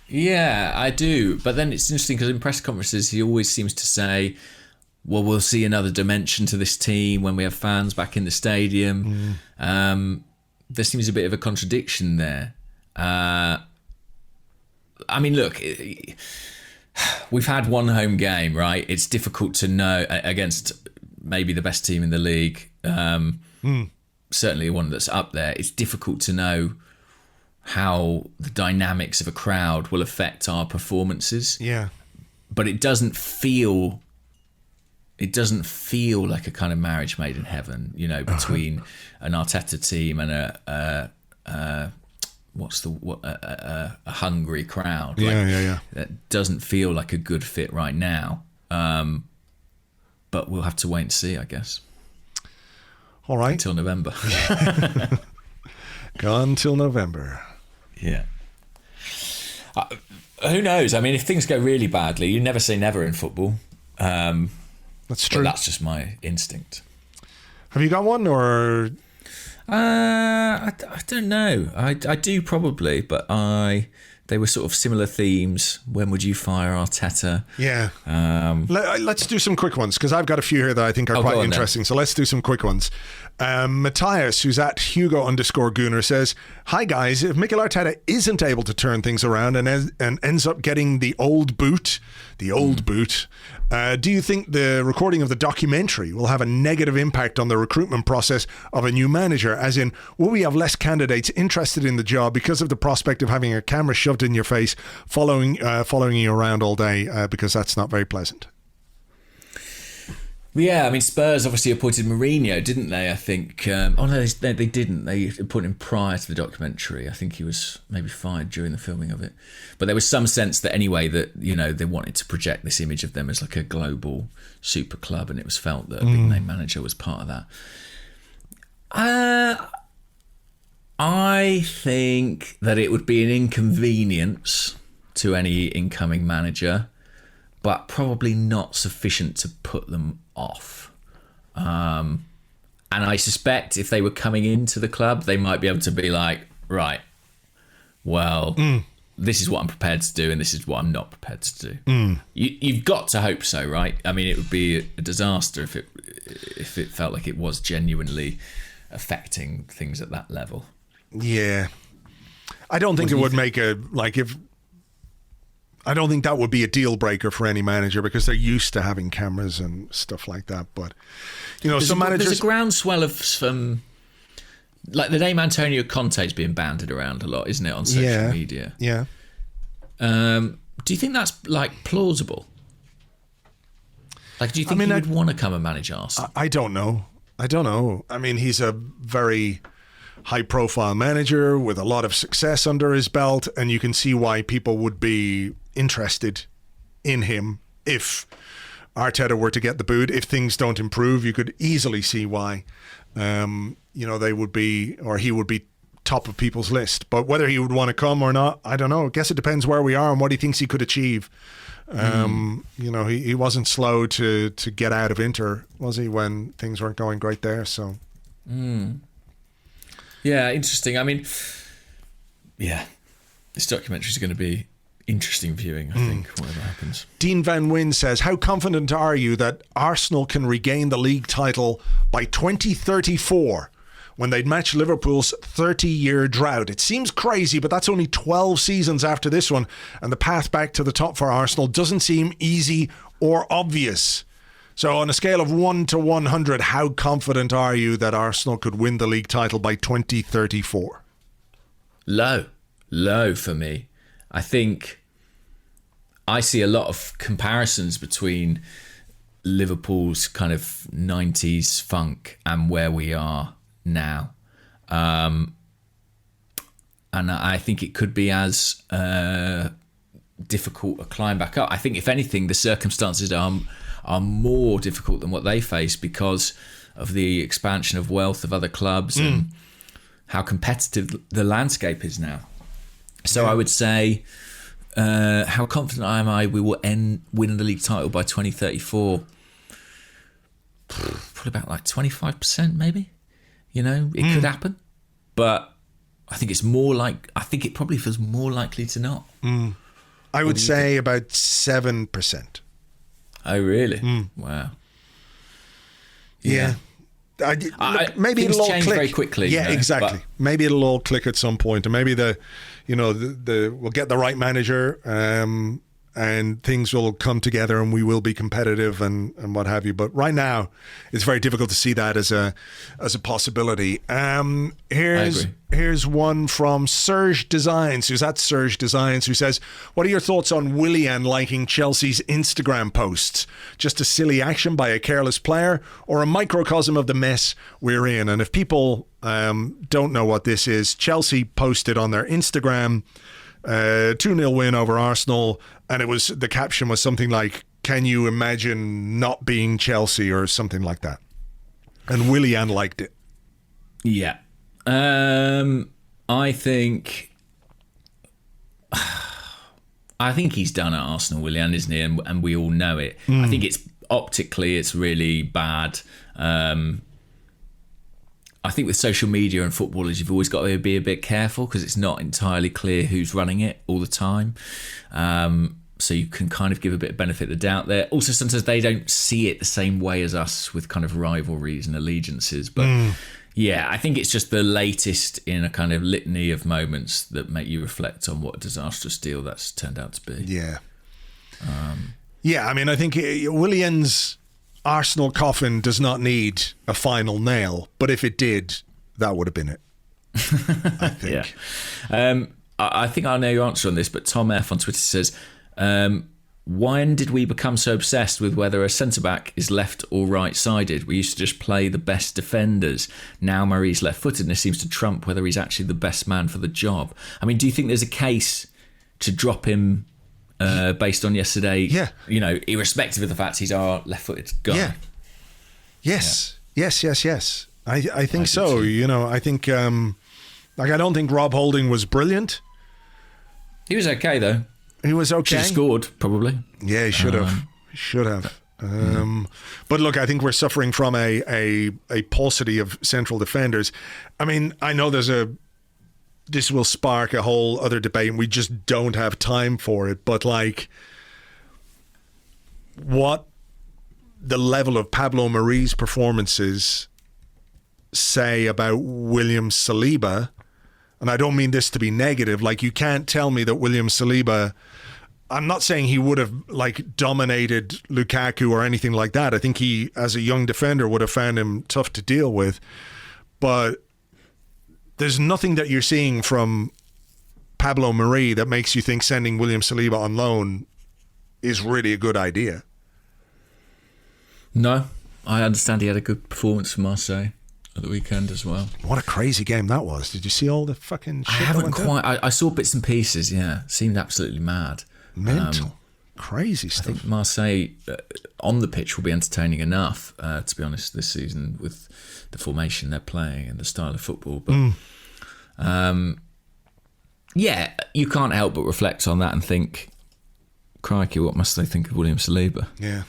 Yeah, I do. But then it's interesting because in press conferences, he always seems to say, well, we'll see another dimension to this team when we have fans back in the stadium. There seems a bit of a contradiction there. I mean, look, we've had one home game, right? It's difficult to know against maybe the best team in the league, certainly one that's up there. It's difficult to know how the dynamics of a crowd will affect our performances. Yeah. But it doesn't feel like a kind of marriage made in heaven, you know, between an Arteta team and a hungry crowd. That doesn't feel like a good fit right now. But we'll have to wait and see, I guess.
All right.
Until November.
Gone till November.
Yeah. Who knows? I mean, if things go really badly, you never say never in football.
That's true.
But that's just my instinct.
Have you got one, or?
I don't know. I do probably, but they were sort of similar themes. When would you fire Arteta?
Yeah. Let's do some quick ones, because I've got a few here that I think are quite interesting. Then. So let's do some quick ones. Matthias, who's at Hugo_Gooner, says, "Hi guys, if Mikel Arteta isn't able to turn things around and ends up getting the old boot, do you think the recording of the documentary will have a negative impact on the recruitment process of a new manager? As in, will we have less candidates interested in the job because of the prospect of having a camera shoved in your face, following you around all day? Because that's not very pleasant."
Yeah, I mean, Spurs obviously appointed Mourinho, didn't they? I think. No, they didn't. They appointed him prior to the documentary. I think he was maybe fired during the filming of it. But there was some sense that anyway that, you know, they wanted to project this image of them as like a global super club, and it was felt that a big name manager was part of that. I think that it would be an inconvenience to any incoming manager, but probably not sufficient to put them off. And I suspect if they were coming into the club, they might be able to be like, right, well, this is what I'm prepared to do and this is what I'm not prepared to do. You've got to hope so, right? I mean, it would be a disaster if it felt like it was genuinely affecting things at that level.
Yeah. I don't think it would make I don't think that would be a deal breaker for any manager because they're used to having cameras and stuff like that. But, some managers...
There's a groundswell of some... Like the name Antonio Conte is being bandied around a lot, isn't it, on social media?
Yeah.
Do you think that's, plausible? Do you think he would want to come and manage Arsenal?
I don't know. I mean, he's a very high-profile manager with a lot of success under his belt, and you can see why people would be interested in him if Arteta were to get the boot. If things don't improve, you could easily see why. They would be, or he would be top of people's list. But whether he would want to come or not, I don't know. I guess it depends where we are and what he thinks he could achieve. He wasn't slow to get out of Inter, was he, when things weren't going great there? So,
yeah, interesting. I mean, yeah, this documentary is going to be interesting viewing, I think, whatever happens.
Dean Van Wyn says, how confident are you that Arsenal can regain the league title by 2034 when they'd match Liverpool's 30-year drought? It seems crazy, but that's only 12 seasons after this one, and the path back to the top for Arsenal doesn't seem easy or obvious. So on a scale of 1 to 100, how confident are you that Arsenal could win the league title by 2034?
Low for me. I think I see a lot of comparisons between Liverpool's kind of 90s funk and where we are now. And I think it could be as difficult a climb back up. I think, if anything, the circumstances are more difficult than what they face because of the expansion of wealth of other clubs and how competitive the landscape is now. So I would say, how confident am I we will win the league title by 2034? Probably about 25%, maybe. It could happen, but I think it probably feels more likely to not.
I would say about 7%.
Oh, really? Wow.
Yeah. Maybe it'll all
change
click
very quickly.
Yeah, exactly. Maybe it'll all click at some point, and maybe we'll get the right manager, and things will come together, and we will be competitive, and what have you. But right now, it's very difficult to see that as a possibility. Here's one from Serge Designs, who's at Serge Designs, who says, "What are your thoughts on Willian liking Chelsea's Instagram posts? Just a silly action by a careless player, or a microcosm of the mess we're in?" And if people don't know what this is, Chelsea posted on their Instagram 2-0 win over Arsenal, and the caption was something like, "Can you imagine not being Chelsea?" or something like that. And Willian liked it.
Yeah. I think he's done at Arsenal, Willian, isn't he? And we all know it. I think it's optically it's really bad. I think with social media and footballers, you've always got to be a bit careful because it's not entirely clear who's running it all the time. So you can kind of give a bit of benefit of the doubt there. Also, sometimes they don't see it the same way as us with kind of rivalries and allegiances. But yeah, I think it's just the latest in a kind of litany of moments that make you reflect on what a disastrous deal that's turned out to be.
Yeah. I mean, I think Willian's Arsenal coffin does not need a final nail, but if it did, that would have been it. I think.
Yeah. I think I know your answer on this, but Tom F on Twitter says, when did we become so obsessed with whether a centre-back is left or right-sided? We used to just play the best defenders. Now Murray's left-footedness seems to trump whether he's actually the best man for the job. I mean, do you think there's a case to drop him based on yesterday?
Yeah.
Irrespective of the fact he's our left-footed guy.
Yeah. Yes. I think so. You know, I think I don't think Rob Holding was brilliant.
He was okay though.
He was okay.
Should have scored probably.
Yeah, he should have. Should have. But look, I think we're suffering from a paucity of central defenders. I mean, I know this will spark a whole other debate, and we just don't have time for it. But like, what the level of Pablo Mari's performances say about William Saliba, and I don't mean this to be negative, like you can't tell me that William Saliba, I'm not saying he would have like dominated Lukaku or anything like that. I think he, as a young defender, would have found him tough to deal with. But there's nothing that you're seeing from Pablo Mari that makes you think sending William Saliba on loan is really a good idea.
No, I understand he had a good performance for Marseille at the weekend as well.
What a crazy game that was. Did you see all the fucking shit?
I haven't quite. I saw bits and pieces, yeah. Seemed absolutely mad.
Mental. Crazy stuff.
I think Marseille on the pitch will be entertaining enough, to be honest, this season with the formation they're playing and the style of football. But yeah, you can't help but reflect on that and think, crikey, what must they think of William Saliba?
Yeah.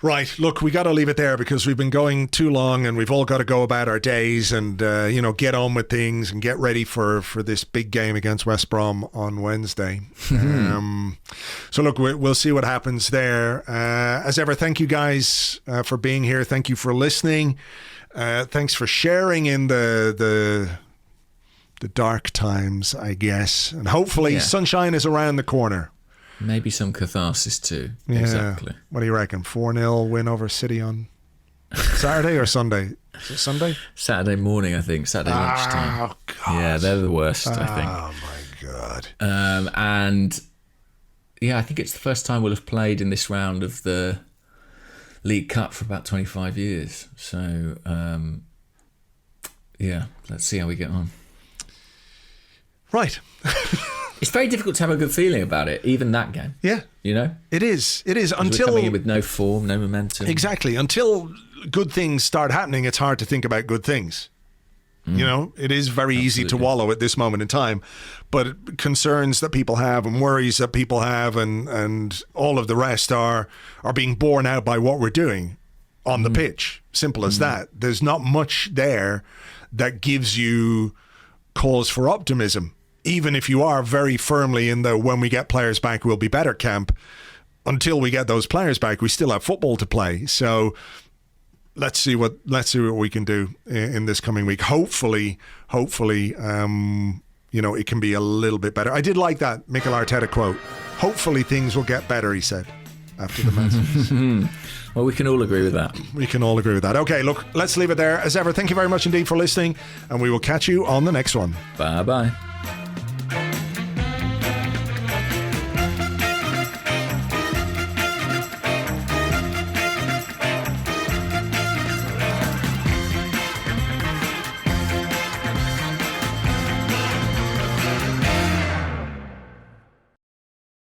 Right, look, we got to leave it there because we've been going too long and we've all got to go about our days and, get on with things and get ready for this big game against West Brom on Wednesday. So, look, we'll see what happens there. As ever, thank you guys for being here. Thank you for listening. Thanks for sharing in the dark times, I guess. And hopefully sunshine is around the corner.
Maybe some catharsis too.
Yeah.
Exactly.
What do you reckon? 4-0 win over City on Saturday or Sunday? Is it Sunday?
Saturday morning, I think. Saturday lunchtime.
Oh, God.
Yeah, they're the worst, I think.
Oh, my God.
And yeah, I think it's the first time we'll have played in this round of the League Cup for about 25 years. So, yeah, let's see how we get on.
Right.
It's very difficult to have a good feeling about it, even that game.
Yeah.
You know?
It is. Until
we're coming in with no form, no momentum.
Exactly. Until good things start happening, it's hard to think about good things. You know, it is very easy to wallow at this moment in time. But concerns that people have and worries that people have and all of the rest are being borne out by what we're doing on the pitch. Simple as that. There's not much there that gives you cause for optimism. Even if you are very firmly in the when we get players back, we'll be better camp, until we get those players back, we still have football to play. So let's see what we can do in this coming week. Hopefully, it can be a little bit better. I did like that Mikel Arteta quote. Hopefully things will get better, he said, after the match.
Well, we can all agree with that.
We can all agree with that. Okay, look, let's leave it there. As ever, thank you very much indeed for listening, and we will catch you on the next one.
Bye-bye.